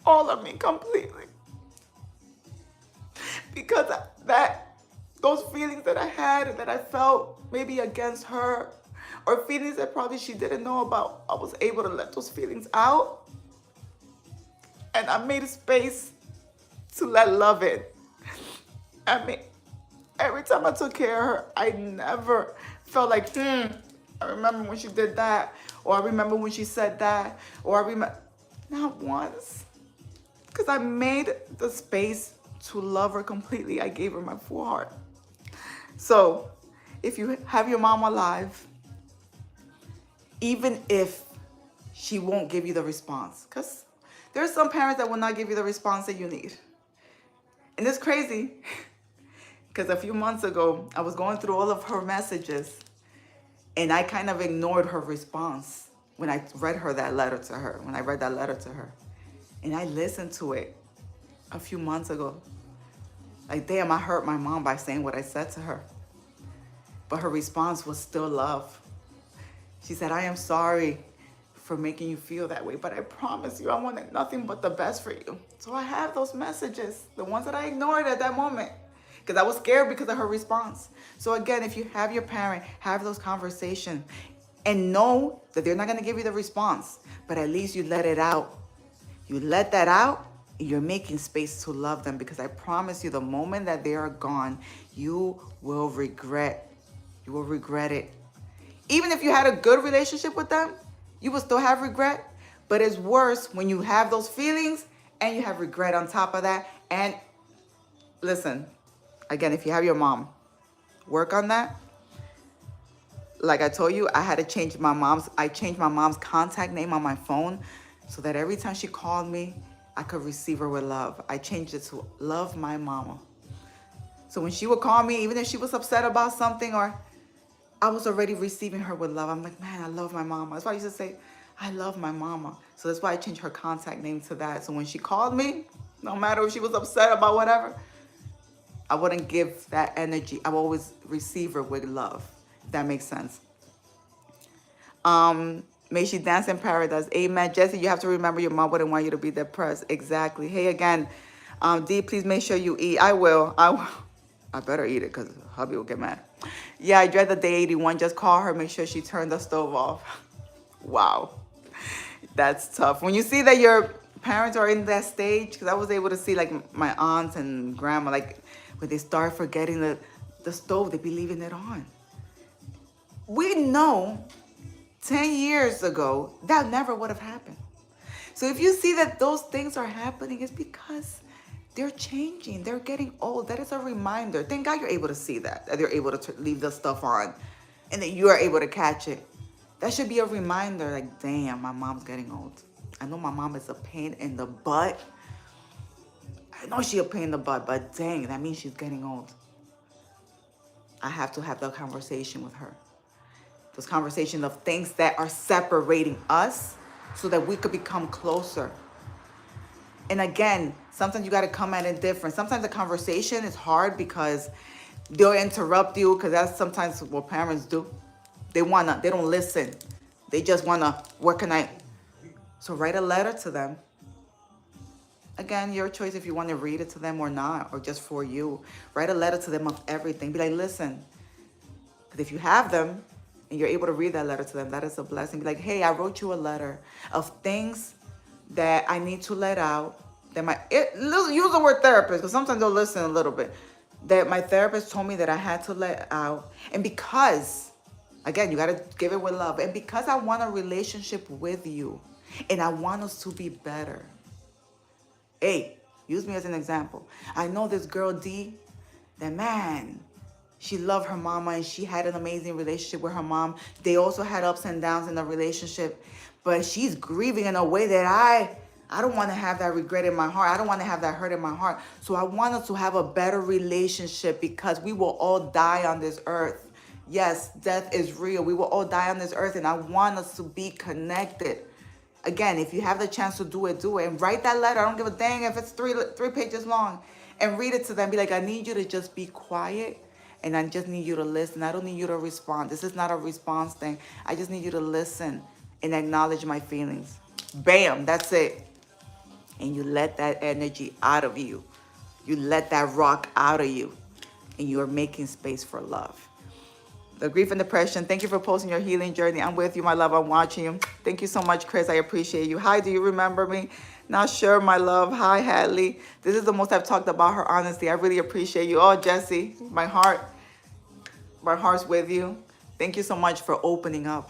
all of me completely. Because those feelings that I had and that I felt maybe against her, or feelings that probably she didn't know about, I was able to let those feelings out. And I made a space to let love in. I mean, every time I took care of her, I never felt like, I remember when she did that, or I remember when she said that, or I remember, not once. Because I made the space to love her completely. I gave her my full heart. So, if you have your mom alive, even if she won't give you the response, because there's some parents that will not give you the response that you need. And it's crazy, because a few months ago, I was going through all of her messages, and I kind of ignored her response when I read that letter to her. And I listened to it a few months ago. Like, damn, I hurt my mom by saying what I said to her. But her response was still love. She said, I am sorry for making you feel that way, but I promise you I wanted nothing but the best for you. So I have those messages, the ones that I ignored at that moment, because I was scared because of her response. So again, if you have your parent, have those conversations and know that they're not going to give you the response, but at least you let it out. You let that out, and you're making space to love them, because I promise you, the moment that they are gone, you will regret. You will regret it. Even if you had a good relationship with them, you will still have regret. But it's worse when you have those feelings and you have regret on top of that. And listen, again, if you have your mom, work on that. Like I told you, I had to change I changed my mom's contact name on my phone so that every time she called me, I could receive her with love. I changed it to love my mama. So when she would call me, even if she was upset about something, or I was already receiving her with love. I'm like, man, I love my mama. That's why I used to say, I love my mama. So that's why I changed her contact name to that. So when she called me, no matter if she was upset about whatever, I wouldn't give that energy. I would always receive her with love, if that makes sense. May she dance in paradise. Amen. Jesse, you have to remember your mom wouldn't want you to be depressed. Exactly. Hey, again, Dee, please make sure you eat. I will. I better eat it because hubby will get mad. Yeah, I dread the day 81. Just call her. Make sure she turned the stove off. Wow. That's tough. When you see that your parents are in that stage, because I was able to see like my aunts and grandma, like when they start forgetting the stove, they be leaving it on. We know 10 years ago, that never would have happened. So if you see that those things are happening, it's because they're changing. They're getting old. That is a reminder. Thank God you're able to see that they're able to leave the stuff on and that you are able to catch it. That should be a reminder, like, damn, my mom's getting old. I know my mom is a pain in the butt. I know she's a pain in the butt, but dang, that means she's getting old. I have to have that conversation with her. Those conversations of things that are separating us so that we could become closer. And again, sometimes you got to come at it different. Sometimes the conversation is hard because they'll interrupt you, because that's sometimes what parents do. They don't listen. They just wanna, so write a letter to them. Again, your choice if you want to read it to them or not, or just for you. Write a letter to them of everything. Be like, listen, because if you have them and you're able to read that letter to them, that is a blessing. Be like, hey, I wrote you a letter of things that I need to let out. Use the word therapist, because sometimes they'll listen a little bit. That my therapist told me that I had to let out. And because, again, you got to give it with love. And because I want a relationship with you and I want us to be better. Hey, use me as an example. I know this girl, D, that, man, she loved her mama and she had an amazing relationship with her mom. They also had ups and downs in the relationship. But she's grieving in a way that I don't want to have that regret in my heart. I don't want to have that hurt in my heart. So I want us to have a better relationship because we will all die on this earth. Yes, death is real. We will all die on this earth, and I want us to be connected. Again, if you have the chance to do it, do it. And write that letter. I don't give a dang if it's three pages long. And read it to them. Be like, I need you to just be quiet, and I just need you to listen. I don't need you to respond. This is not a response thing. I just need you to listen and acknowledge my feelings. Bam, that's it. And you let that energy out of you. You let that rock out of you. And you are making space for love. The grief and depression, thank you for posting your healing journey. I'm with you, my love. I'm watching you. Thank you so much, Chris. I appreciate you. Hi, do you remember me? Not sure, my love. Hi, Hadley. This is the most I've talked about her honesty. I really appreciate you. Oh, Jesse, my heart's with you. Thank you so much for opening up.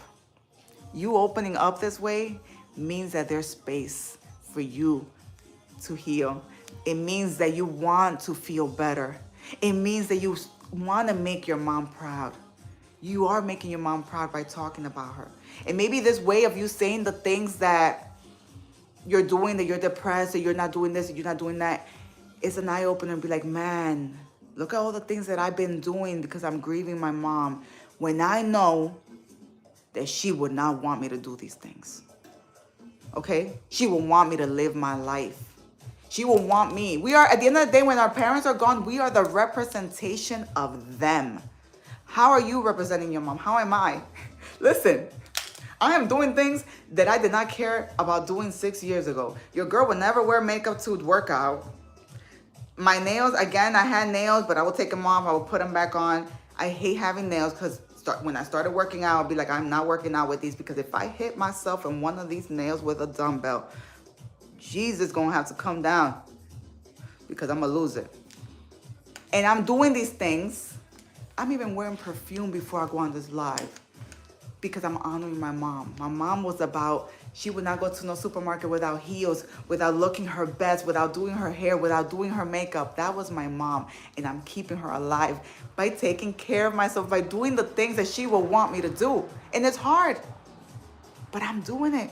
You opening up this way means that there's space for you to heal. It means that you want to feel better. It means that you want to make your mom proud. You are making your mom proud by talking about her. And maybe this way of you saying the things that you're doing, that you're depressed, that you're not doing this, that you're not doing that, it's an eye-opener and be like, man, look at all the things that I've been doing because I'm grieving my mom when I know that she would not want me to do these things. Okay? She will want me to live my life. She will want me. We are, at the end of the day, when our parents are gone, we are the representation of them. How are you representing your mom? How am I? Listen, I am doing things that I did not care about doing 6 years ago. Your girl would never wear makeup to work out. My nails, again, I had nails, but I will take them off. I will put them back on. I hate having nails because when I started working out, I'll be like, I'm not working out with these because if I hit myself in one of these nails with a dumbbell, Jesus gonna have to come down because I'm gonna lose it. And I'm doing these things. I'm even wearing perfume before I go on this live because I'm honoring my mom. My mom was about, she would not go to no supermarket without heels, without looking her best, without doing her hair, without doing her makeup. That was my mom, and I'm keeping her alive by taking care of myself, by doing the things that she will want me to do. And it's hard, but I'm doing it.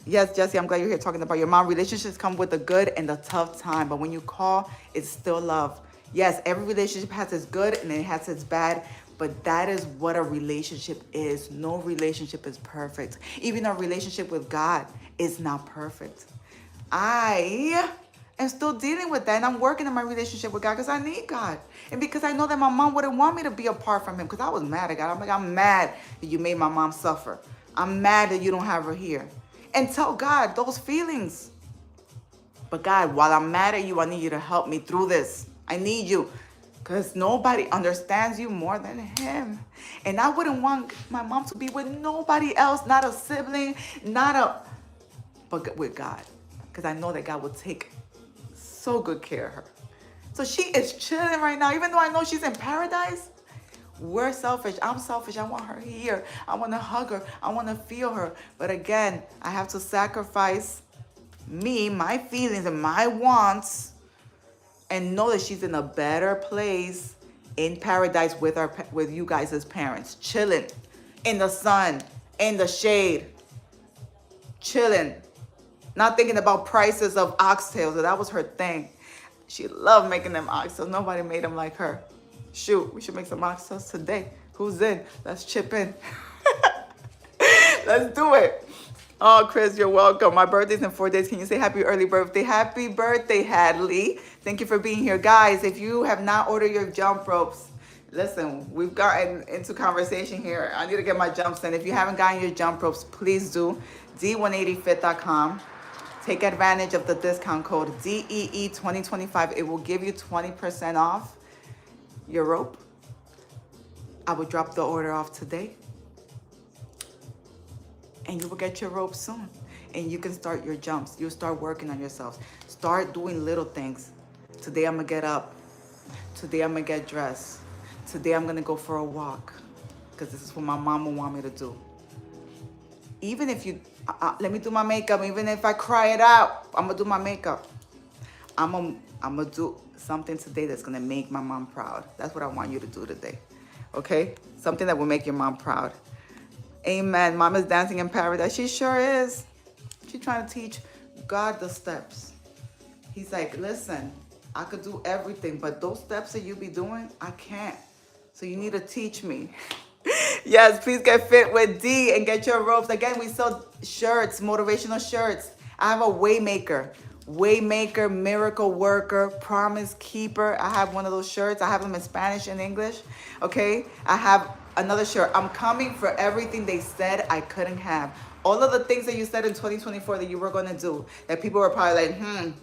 Yes, Jesse, I'm glad you're here talking about your mom. Relationships come with the good and the tough time, but when you call, it's still love. Yes, every relationship has its good and it has its bad, but that is what a relationship is. No relationship is perfect. Even a relationship with God is not perfect. I am still dealing with that, and I'm working on my relationship with God because I need God. And because I know that my mom wouldn't want me to be apart from him because I was mad at God. I'm like, I'm mad that you made my mom suffer. I'm mad that you don't have her here. And tell God those feelings. But God, while I'm mad at you, I need you to help me through this. I need you because nobody understands you more than him. And I wouldn't want my mom to be with nobody else, not a sibling, but with God. Because I know that God will take so good care of her. So she is chilling right now, even though I know she's in paradise. We're selfish. I'm selfish. I want her here. I want to hug her. I want to feel her. But again, I have to sacrifice me, my feelings, and my wants, and know that she's in a better place in paradise with you guys as parents, chilling in the sun, in the shade, chilling, not thinking about prices of oxtails. So that was her thing. She loved making them oxtails. Nobody made them like her. Shoot, we should make some oxtails today. Who's in? Let's chip in. Let's do it. Oh, Chris, you're welcome. My birthday's in 4 days. Can you say happy early birthday? Happy birthday, Hadley. Thank you for being here. Guys, if you have not ordered your jump ropes, listen, we've gotten into conversation here. I need to get my jumps in. If you haven't gotten your jump ropes, please do. D180fit.com. Take advantage of the discount code DEE2025. It will give you 20% off your rope. I will drop the order off today. And you will get your rope soon. And you can start your jumps. You'll start working on yourselves. Start doing little things. Today I'm going to get up. Today I'm going to get dressed. Today I'm going to go for a walk. Because this is what my mom will want me to do. Even if you, let me do my makeup. Even if I cry it out, I'm going to do my makeup. I'm going to do something today that's going to make my mom proud. That's what I want you to do today. Okay? Something that will make your mom proud. Amen. Mom is dancing in paradise. She sure is. She's trying to teach God the steps. He's like, listen, I could do everything, but those steps that you be doing, I can't. So you need to teach me. Yes, please get fit with D and get your ropes. Again, we sell shirts, motivational shirts. I have a Waymaker, miracle worker, promise keeper. I have one of those shirts. I have them in Spanish and English. Okay. I have another shirt. I'm coming for everything they said I couldn't have. All of the things that you said in 2024 that you were going to do, that people were probably like,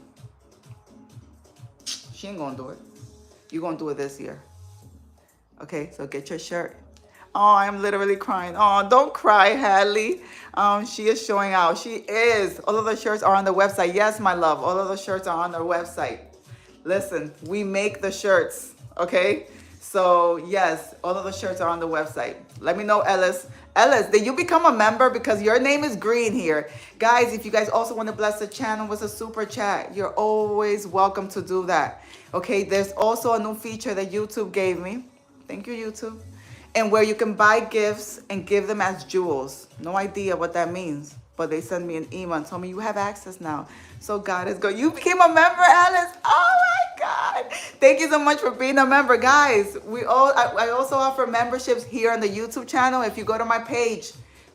she ain't going to do it. You're going to do it this year. Okay. So get your shirt. Oh, I'm literally crying. Oh, don't cry, Hadley. She is showing out. She is. All of the shirts are on the website. Yes, my love. All of the shirts are on their website. Listen, we make the shirts. Okay? So, yes, all of the shirts are on the website. Let me know, Ellis. Ellis, did you become a member? Because your name is green here. Guys, if you guys also want to bless the channel with a super chat, you're always welcome to do that. Okay? There's also a new feature that YouTube gave me. Thank you, YouTube. And where you can buy gifts and give them as jewels. No idea what that means. But they sent me an email and told me you have access now. So God is good. You became a member, Alice. Oh my God. Thank you so much for being a member. Guys, I also offer memberships here on the YouTube channel. If you go to my page,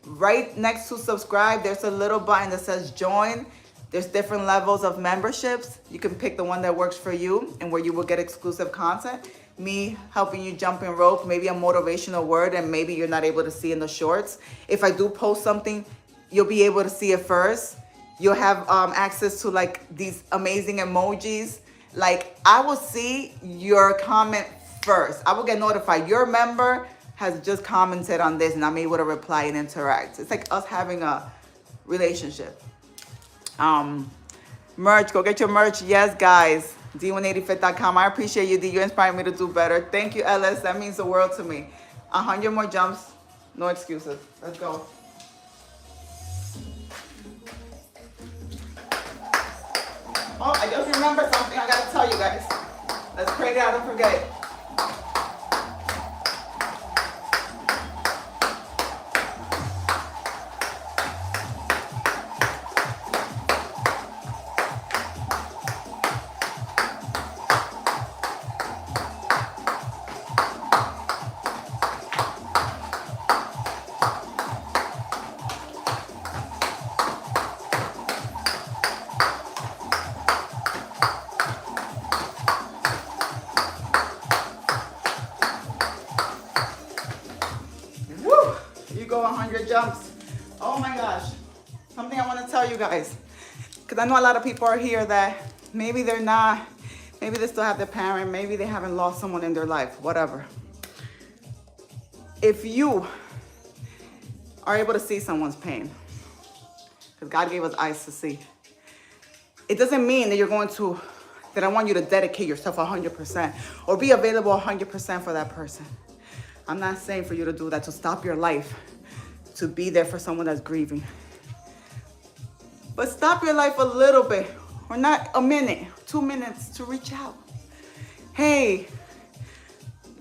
right next to subscribe, there's a little button that says join. There's different levels of memberships. You can pick the one that works for you and where you will get exclusive content. Me helping you jump in rope, maybe a motivational word, and maybe you're not able to see in the shorts. If I do post something, you'll be able to see it first. You'll have access to like these amazing emojis. Like I will see your comment first. I will get notified. Your member has just commented on this and I'm able to reply and interact. It's like us having a relationship. Merch, go get your merch. Yes, guys. D180fit.com. I appreciate you, D. You inspired me to do better. Thank you, Ellis. That means the world to me. 100 more jumps. No excuses. Let's go. Oh, I just remembered something I got to tell you guys. Let's pray it out and forget it. Go 100 jumps. Oh my gosh. Something I want to tell you guys. Because I know a lot of people are here that maybe they're not, maybe they still have their parent, maybe they haven't lost someone in their life, whatever. If you are able to see someone's pain, because God gave us eyes to see, it doesn't mean that you're going to, that I want you to dedicate yourself 100% or be available 100% for that person. I'm not saying for you to do that, to stop your life, to be there for someone that's grieving. But stop your life a little bit, or not a minute, 2 minutes to reach out. Hey,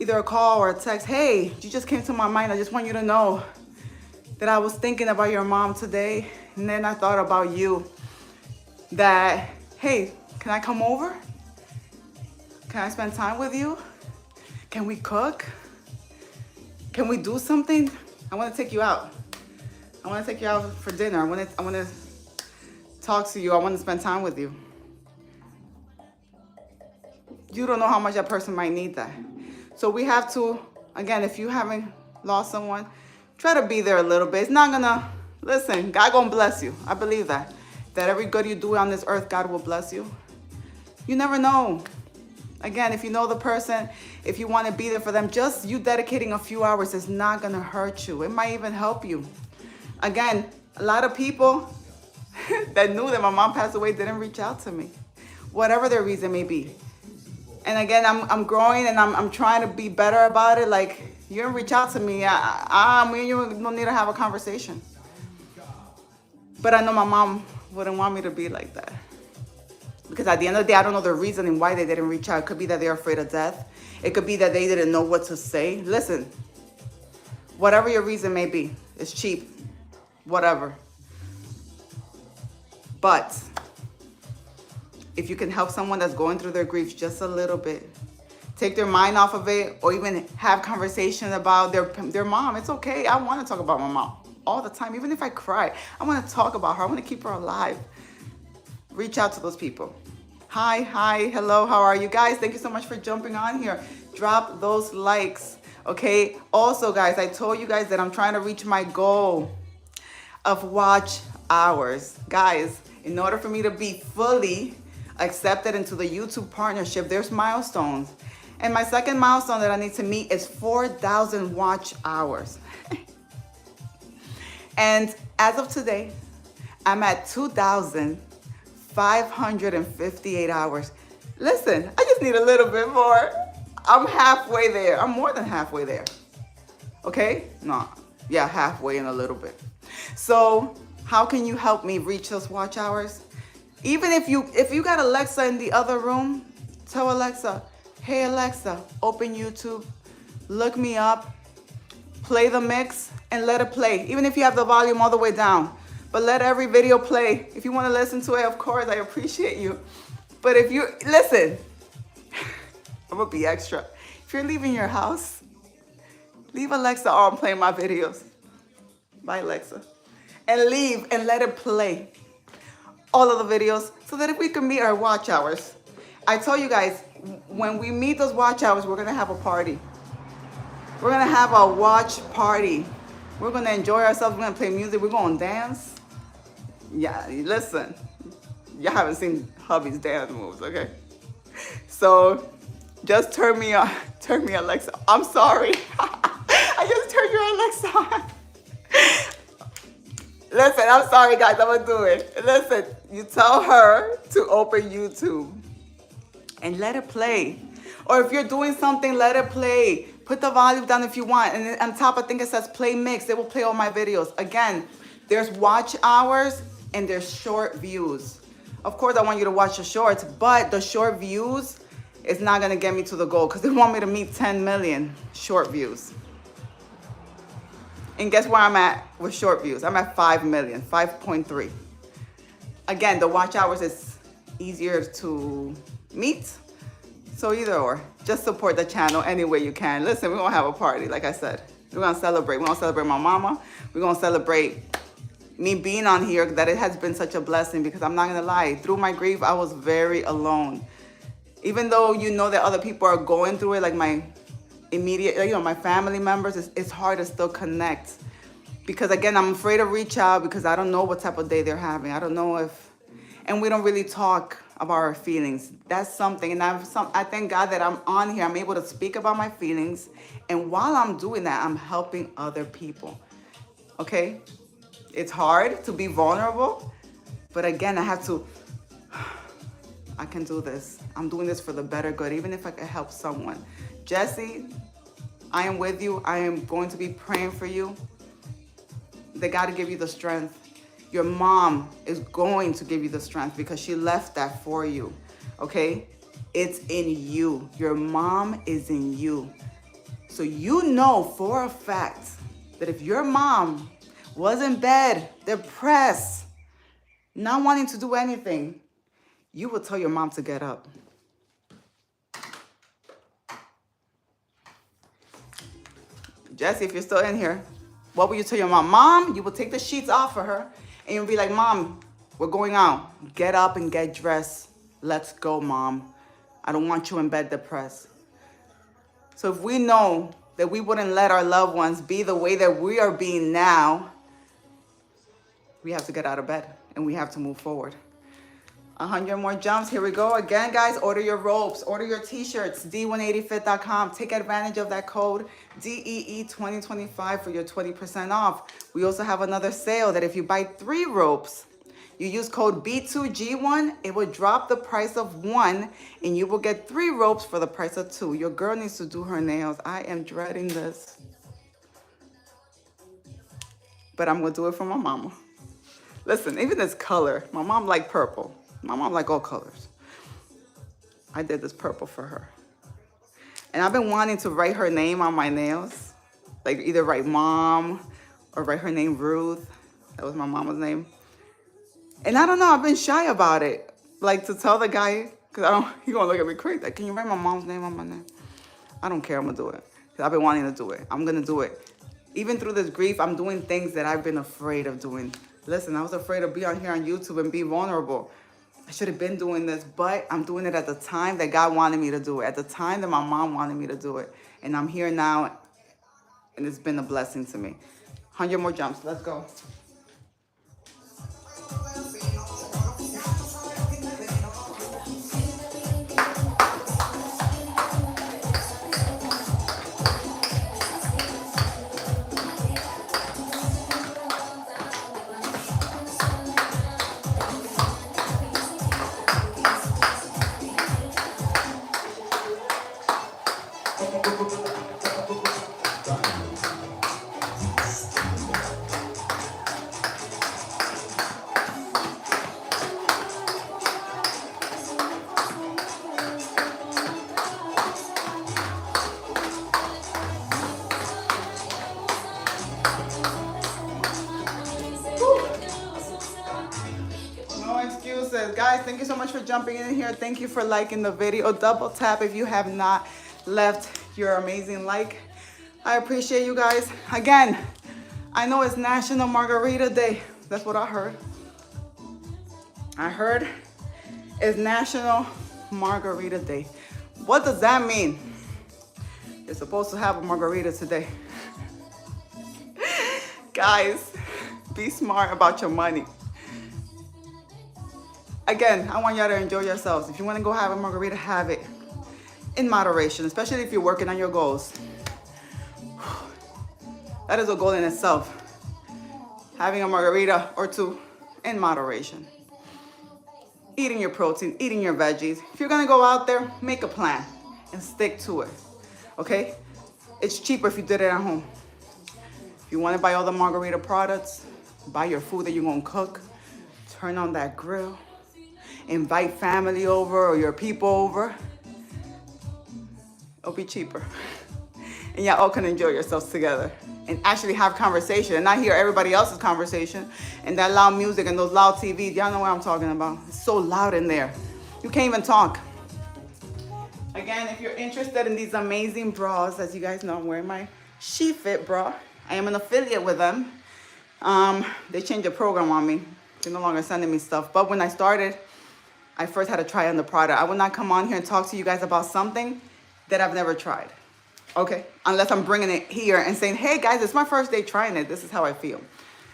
either a call or a text. Hey, you just came to my mind. I just want you to know that I was thinking about your mom today. And then I thought about you. That, hey, can I come over? Can I spend time with you? Can we cook? Can we do something? I want to take you out. I want to take you out for dinner. I want to talk to you. I want to spend time with you. You don't know how much that person might need that. So we have to, again, if you haven't lost someone, try to be there a little bit. It's not gonna, listen, God gonna bless you. I believe that. That every good you do on this earth, God will bless you. You never know. Again, if you know the person, if you want to be there for them, just you dedicating a few hours is not going to hurt you. It might even help you. Again, a lot of people that knew that my mom passed away didn't reach out to me, whatever their reason may be. And again, I'm growing and I'm trying to be better about it. Like, you didn't reach out to me. You don't need to have a conversation. But I know my mom wouldn't want me to be like that. Because at the end of the day, I don't know the reasoning why they didn't reach out. It could be that they're afraid of death. It could be that they didn't know what to say. Listen, whatever your reason may be, it's cheap, whatever. But if you can help someone that's going through their grief just a little bit, take their mind off of it, or even have conversation about their mom. It's okay. I want to talk about my mom all the time. Even if I cry, I want to talk about her. I want to keep her alive. Reach out to those people. Hi, hello, how are you guys? Thank you so much for jumping on here. Drop those likes, okay? Also, guys, I told you guys that I'm trying to reach my goal of watch hours. Guys, in order for me to be fully accepted into the YouTube partnership, there's milestones. And my second milestone that I need to meet is 4,000 watch hours. And as of today, I'm at 2,558 hours. Listen, I just need a little bit more. I'm halfway there. I'm more than halfway there. Okay? No, yeah, halfway and a little bit. So how can you help me reach those watch hours? Even if you got Alexa in the other room, tell Alexa, hey Alexa, open YouTube, look me up, play the mix, and let it play. Even if you have the volume all the way down, but let every video play. If you want to listen to it, of course, I appreciate you. But if you, listen, I'm gonna be extra. If you're leaving your house, leave Alexa on playing my videos. Bye, Alexa. And leave and let it play all of the videos so that if we can meet our watch hours. I told you guys, when we meet those watch hours, we're gonna have a party. We're gonna have a watch party. We're gonna enjoy ourselves. We're gonna play music. We're gonna dance. Yeah, listen, you haven't seen hubby's dance moves, okay? So just turn me Alexa. I'm sorry. I just turned your Alexa on. Listen, I'm sorry guys, I'm gonna do it. Listen, you tell her to open YouTube and let it play. Or if you're doing something, let it play. Put the volume down if you want. And on top, I think it says play mix. It will play all my videos. Again, there's watch hours and there's short views. Of course, I want you to watch the shorts, but the short views is not gonna get me to the goal because they want me to meet 10 million short views. And guess where I'm at with short views? I'm at 5 million, 5.3. Again, the watch hours is easier to meet. So either or, just support the channel any way you can. Listen, we're gonna have a party, like I said. We're gonna celebrate. We're gonna celebrate my mama. We're gonna celebrate me being on here, that it has been such a blessing because I'm not gonna lie, through my grief, I was very alone. Even though you know that other people are going through it, like my immediate, my family members, it's hard to still connect. Because again, I'm afraid to reach out because I don't know what type of day they're having. I don't know if, and we don't really talk about our feelings. That's something, and I thank God that I'm on here. I'm able to speak about my feelings, and while I'm doing that, I'm helping other people. Okay, it's hard to be vulnerable, but again, I can do this. I'm doing this for the better good, even if I can help someone. Jesse, I am with you. I am going to be praying for you. They got to give you the strength. Your mom is going to give you the strength because she left that for you, okay? It's in you. Your mom is in you. So you know for a fact that if your mom was in bed, depressed, not wanting to do anything, you would tell your mom to get up. Jesse, if you're still in here, what will you tell your mom? Mom, you will take the sheets off of her and you'll be like, Mom, we're going out. Get up and get dressed. Let's go, Mom. I don't want you in bed depressed. So if we know that we wouldn't let our loved ones be the way that we are being now, we have to get out of bed and we have to move forward. 100 more jumps. Here we go. Again, guys, order your ropes, order your t-shirts, D180fit.com. Take advantage of that code DEE2025 for your 20% off. We also have another sale that if you buy 3 ropes, you use code B2G1, it will drop the price of 1 and you will get 3 ropes for the price of 2. Your girl needs to do her nails. I am dreading this, but I'm gonna do it for my mama. Listen, even this color, my mom liked purple. My mom like all colors. I did this purple for her. And I've been wanting to write her name on my nails. Like either write Mom or write her name Ruth. That was my mama's name. And I don't know, I've been shy about it. Like to tell the guy, because I don't, he gonna look at me crazy. Like, can you write my mom's name on my name? I don't care, I'm gonna do it. Because I've been wanting to do it. I'm gonna do it. Even through this grief, I'm doing things that I've been afraid of doing. Listen, I was afraid to be on here on YouTube and be vulnerable. I should have been doing this, but I'm doing it at the time that God wanted me to do it. At the time that my mom wanted me to do it. And I'm here now, and it's been a blessing to me. 100 more jumps, let's go. No excuses. Guys, thank you so much for jumping in here. Thank you for liking the video. Double tap if you have not left your amazing like. I appreciate you guys. Again, I know it's National Margarita Day. That's what I heard. I heard it's National Margarita Day. What does that mean? You're supposed to have a margarita today. Guys, be smart about your money. Again, I want y'all to enjoy yourselves. If you want to go have a margarita, have it in moderation, especially if you're working on your goals. That is a goal in itself. Having a margarita or two in moderation. Eating your protein, eating your veggies. If you're going to go out there, make a plan and stick to it. Okay? It's cheaper if you did it at home. If you want to buy all the margarita products, buy your food that you're going to cook, turn on that grill. Invite family over or your people over. It'll be cheaper. And y'all all can enjoy yourselves together and actually have conversation and not hear everybody else's conversation and that loud music and those loud TVs. Y'all know what I'm talking about. It's so loud in there. You can't even talk. Again, if you're interested in these amazing bras, as you guys know, I'm wearing my SheFit bra. I am an affiliate with them. They changed the program on me. They're no longer sending me stuff. But when I started, I first had to try on the product. I will not come on here and talk to you guys about something that I've never tried. Okay? Unless I'm bringing it here and saying, hey guys, it's my first day trying it. This is how I feel.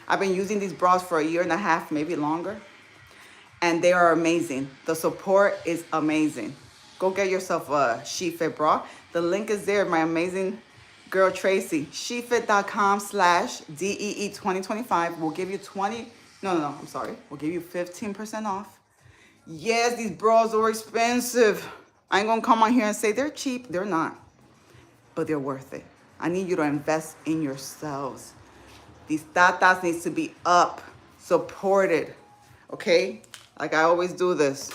I've been using these bras for 1.5 years, maybe longer. And they are amazing. The support is amazing. Go get yourself a SheFit bra. The link is there, my amazing girl Tracy. SheFit.com/DEE2025 will give you we'll give you 15% off. Yes, these bras are expensive. I ain't gonna come on here and say they're cheap. They're not, but they're worth it. I need you to invest in yourselves. These tatas needs to be up, supported, okay? Like I always do this.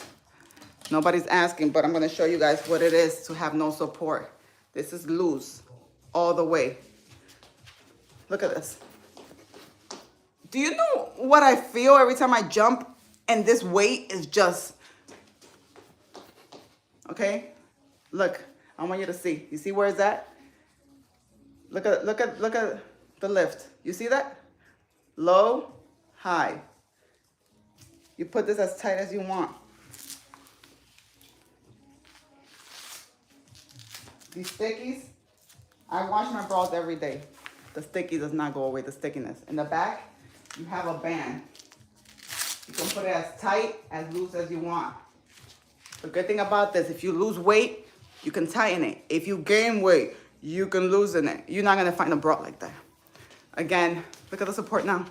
Nobody's asking, but I'm gonna show you guys what it is to have no support. This is loose all the way. Look at this. Do you know what I feel every time I jump and this weight is just, okay? Look, I want you to see. You see where it's at? Look at the lift. You see that? Low, high. You put this as tight as you want. These stickies, I wash my bras every day. The sticky does not go away, the stickiness. In the back, you have a band. You can put it as tight, as loose as you want. The good thing about this, if you lose weight, you can tighten it. If you gain weight, you can loosen it. You're not gonna find a bra like that. Again, look at the support now.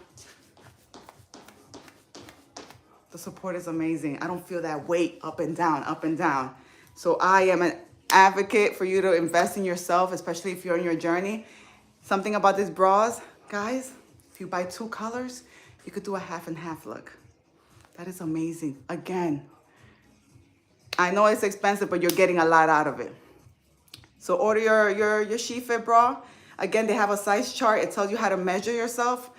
The support is amazing. I don't feel that weight up and down, up and down. So I am an advocate for you to invest in yourself, especially if you're on your journey. Something about these bras, guys, if you buy 2 colors, you could do a half and half look. That is amazing. Again, I know it's expensive, but you're getting a lot out of it. So order your SheFit bra. Again, they have a size chart. It tells you how to measure yourself.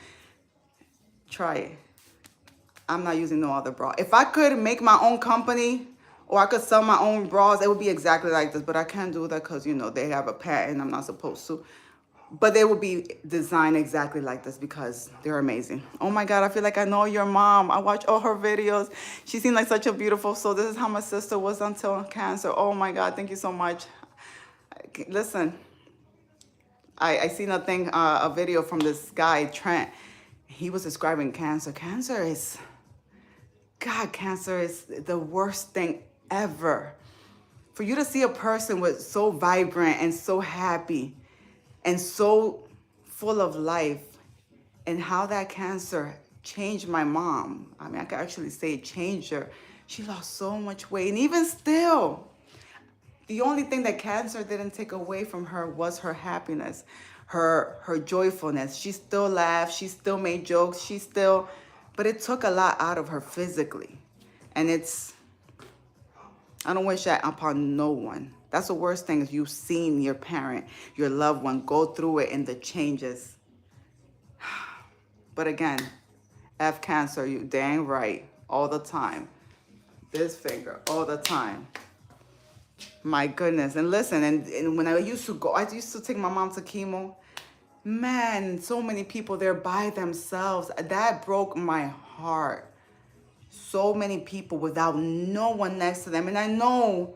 Try it. I'm not using no other bra. If I could make my own company or I could sell my own bras, it would be exactly like this. But I can't do that because, you know, they have a patent. I'm not supposed to. But they will be designed exactly like this because they're amazing. Oh my God, I feel like I know your mom. I watch all her videos. She seemed like such a beautiful soul. This is how my sister was until cancer. Oh my God, thank you so much. Listen, I seen a video from this guy, Trent. He was describing cancer. Cancer is the worst thing ever. For you to see a person with so vibrant and so happy and so full of life, and how that cancer changed my mom. I mean, I could actually say it changed her. She lost so much weight. And even still, the only thing that cancer didn't take away from her was her happiness, her joyfulness. She still laughed. She still made jokes. But it took a lot out of her physically. And I don't wish that upon no one. That's the worst thing, is you've seen your parent, your loved one go through it and the changes. But again, F cancer, you dang right, all the time. This finger, all the time. My goodness. And listen, and when I used to take my mom to chemo. Man, so many people there by themselves. That broke my heart. So many people without no one next to them. And I know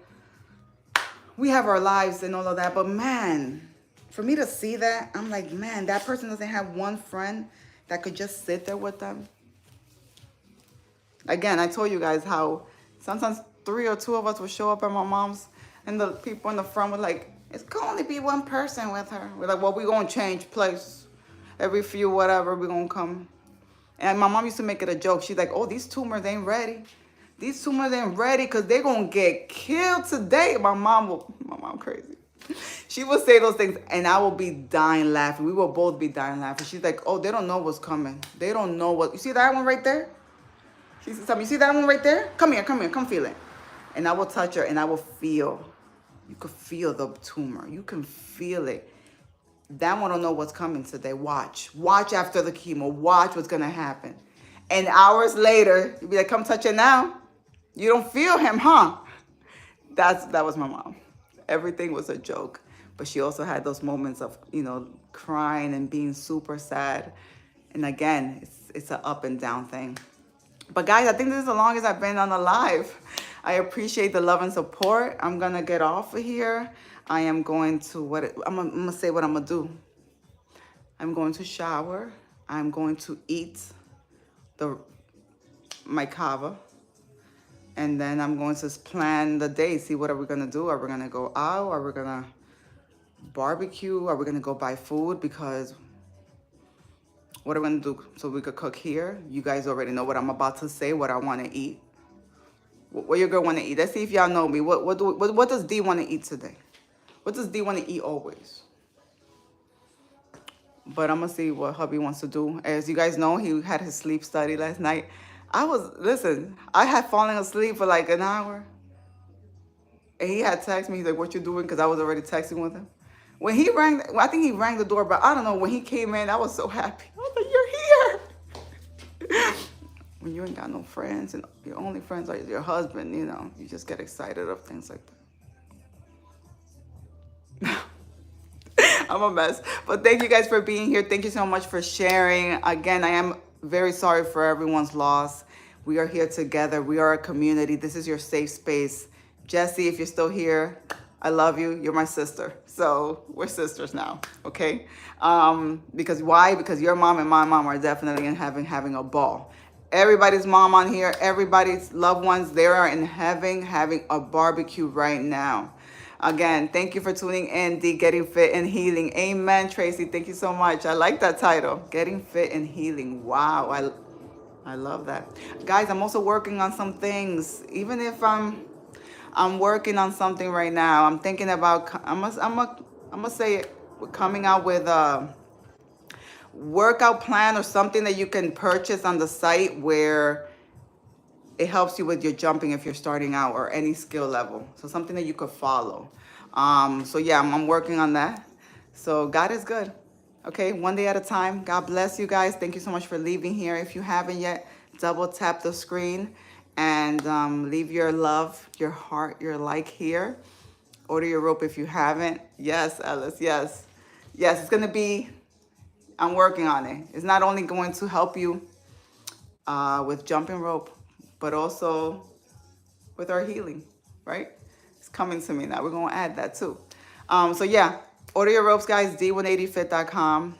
we have our lives and all of that, but man, for me to see that, I'm like, man, that person doesn't have one friend that could just sit there with them. Again, I told you guys how sometimes 3 or 2 of us would show up at my mom's, and the people in the front were like, it's gonna only be one person with her. We're like, well, we're gonna change place. Every few whatever, we're gonna come. And my mom used to make it a joke. She's like, oh, these tumors ain't ready. These tumors ain't ready because they're going to get killed today. My mom crazy. She would say those things and I will be dying laughing. We will both be dying laughing. She's like, oh, they don't know what's coming. They don't know what. You see that one right there? She said, you see that one right there? Come here, come feel it. And I will touch her and I will feel. You could feel the tumor. You can feel it. That one don't know what's coming today. Watch after the chemo. Watch what's going to happen. And hours later, you'll be like, come touch it now. You don't feel him, huh? That was my mom. Everything was a joke. But she also had those moments of, you know, crying and being super sad. And again, it's an up and down thing. But guys, I think this is the longest I've been on a live. I appreciate the love and support. I'm going to get off of here. I am going to, I'm going to say what I'm going to do. I'm going to shower. I'm going to eat my kava. And then I'm going to plan the day, see what are we going to do. Are we going to go out? Are we going to barbecue? Are we going to go buy food? Because what are we going to do so we could cook here? You guys already know what I'm about to say, what I want to eat. What your girl want to eat? Let's see if y'all know me. What does D want to eat today? What does D want to eat always? But I'm going to see what hubby wants to do. As you guys know, he had his sleep study last night. I had fallen asleep for like an hour. And he had texted me. He's like, what you doing? Because I was already texting with him. When he rang, I think he rang the door, but I don't know. When he came in, I was so happy. I was like, you're here. When you ain't got no friends and your only friends are your husband, you know, you just get excited of things like that. I'm a mess. But thank you guys for being here. Thank you so much for sharing. Again, I am very sorry for everyone's loss. We are here together. We are a community. This is your safe space. Jessie, if you're still here, I love you. You're my sister. So we're sisters now, okay? Because why? Because your mom and my mom are definitely in heaven having a ball. Everybody's mom on here, everybody's loved ones, they are in heaven having a barbecue right now. Again, thank you for tuning in, the Getting Fit and Healing. Amen, Tracy. Thank you so much. I like that title, Getting Fit and Healing. Wow, I love that. Guys, I'm also working on some things. Even if I'm working on something right now, I'm thinking about, I'm gonna say it, we're coming out with a workout plan or something that you can purchase on the site where it helps you with your jumping if you're starting out or any skill level. So something that you could follow. So yeah, I'm working on that. So God is good. Okay, one day at a time. God bless you guys. Thank you so much for leaving here. If you haven't yet, double tap the screen and leave your love, your heart, your like here. Order your rope if you haven't. Yes, Ellis, yes. Yes, it's gonna be, I'm working on it. It's not only going to help you with jumping rope, but also with our healing, right? It's coming to me now. We're gonna add that too. So yeah, order your ropes, guys, D180fit.com.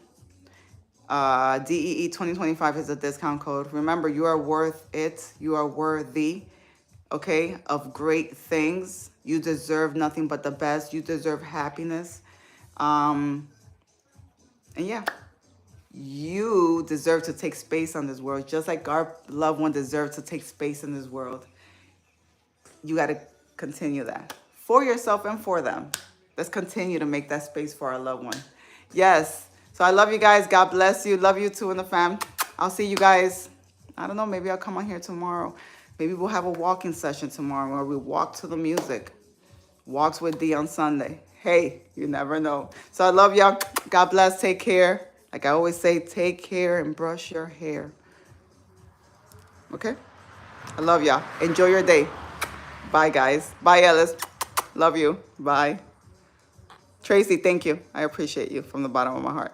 DEE 2025 is a discount code. Remember, you are worth it. You are worthy, okay, of great things. You deserve nothing but the best. You deserve happiness. And yeah, you deserve to take space on this world, just like our loved one deserves to take space in this world. You got to continue that for yourself and for them. Let's continue to make that space for our loved one. Yes. So I love you guys. God bless you. Love you too in the fam. I'll see you guys. I don't know. Maybe I'll come on here tomorrow. Maybe we'll have a walking session tomorrow where we walk to the music. Walks with D on Sunday. Hey, you never know. So I love y'all. God bless. Take care. Like I always say, take care and brush your hair. Okay? I love y'all. Enjoy your day. Bye, guys. Bye, Ellis. Love you. Bye. Tracy, thank you. I appreciate you from the bottom of my heart.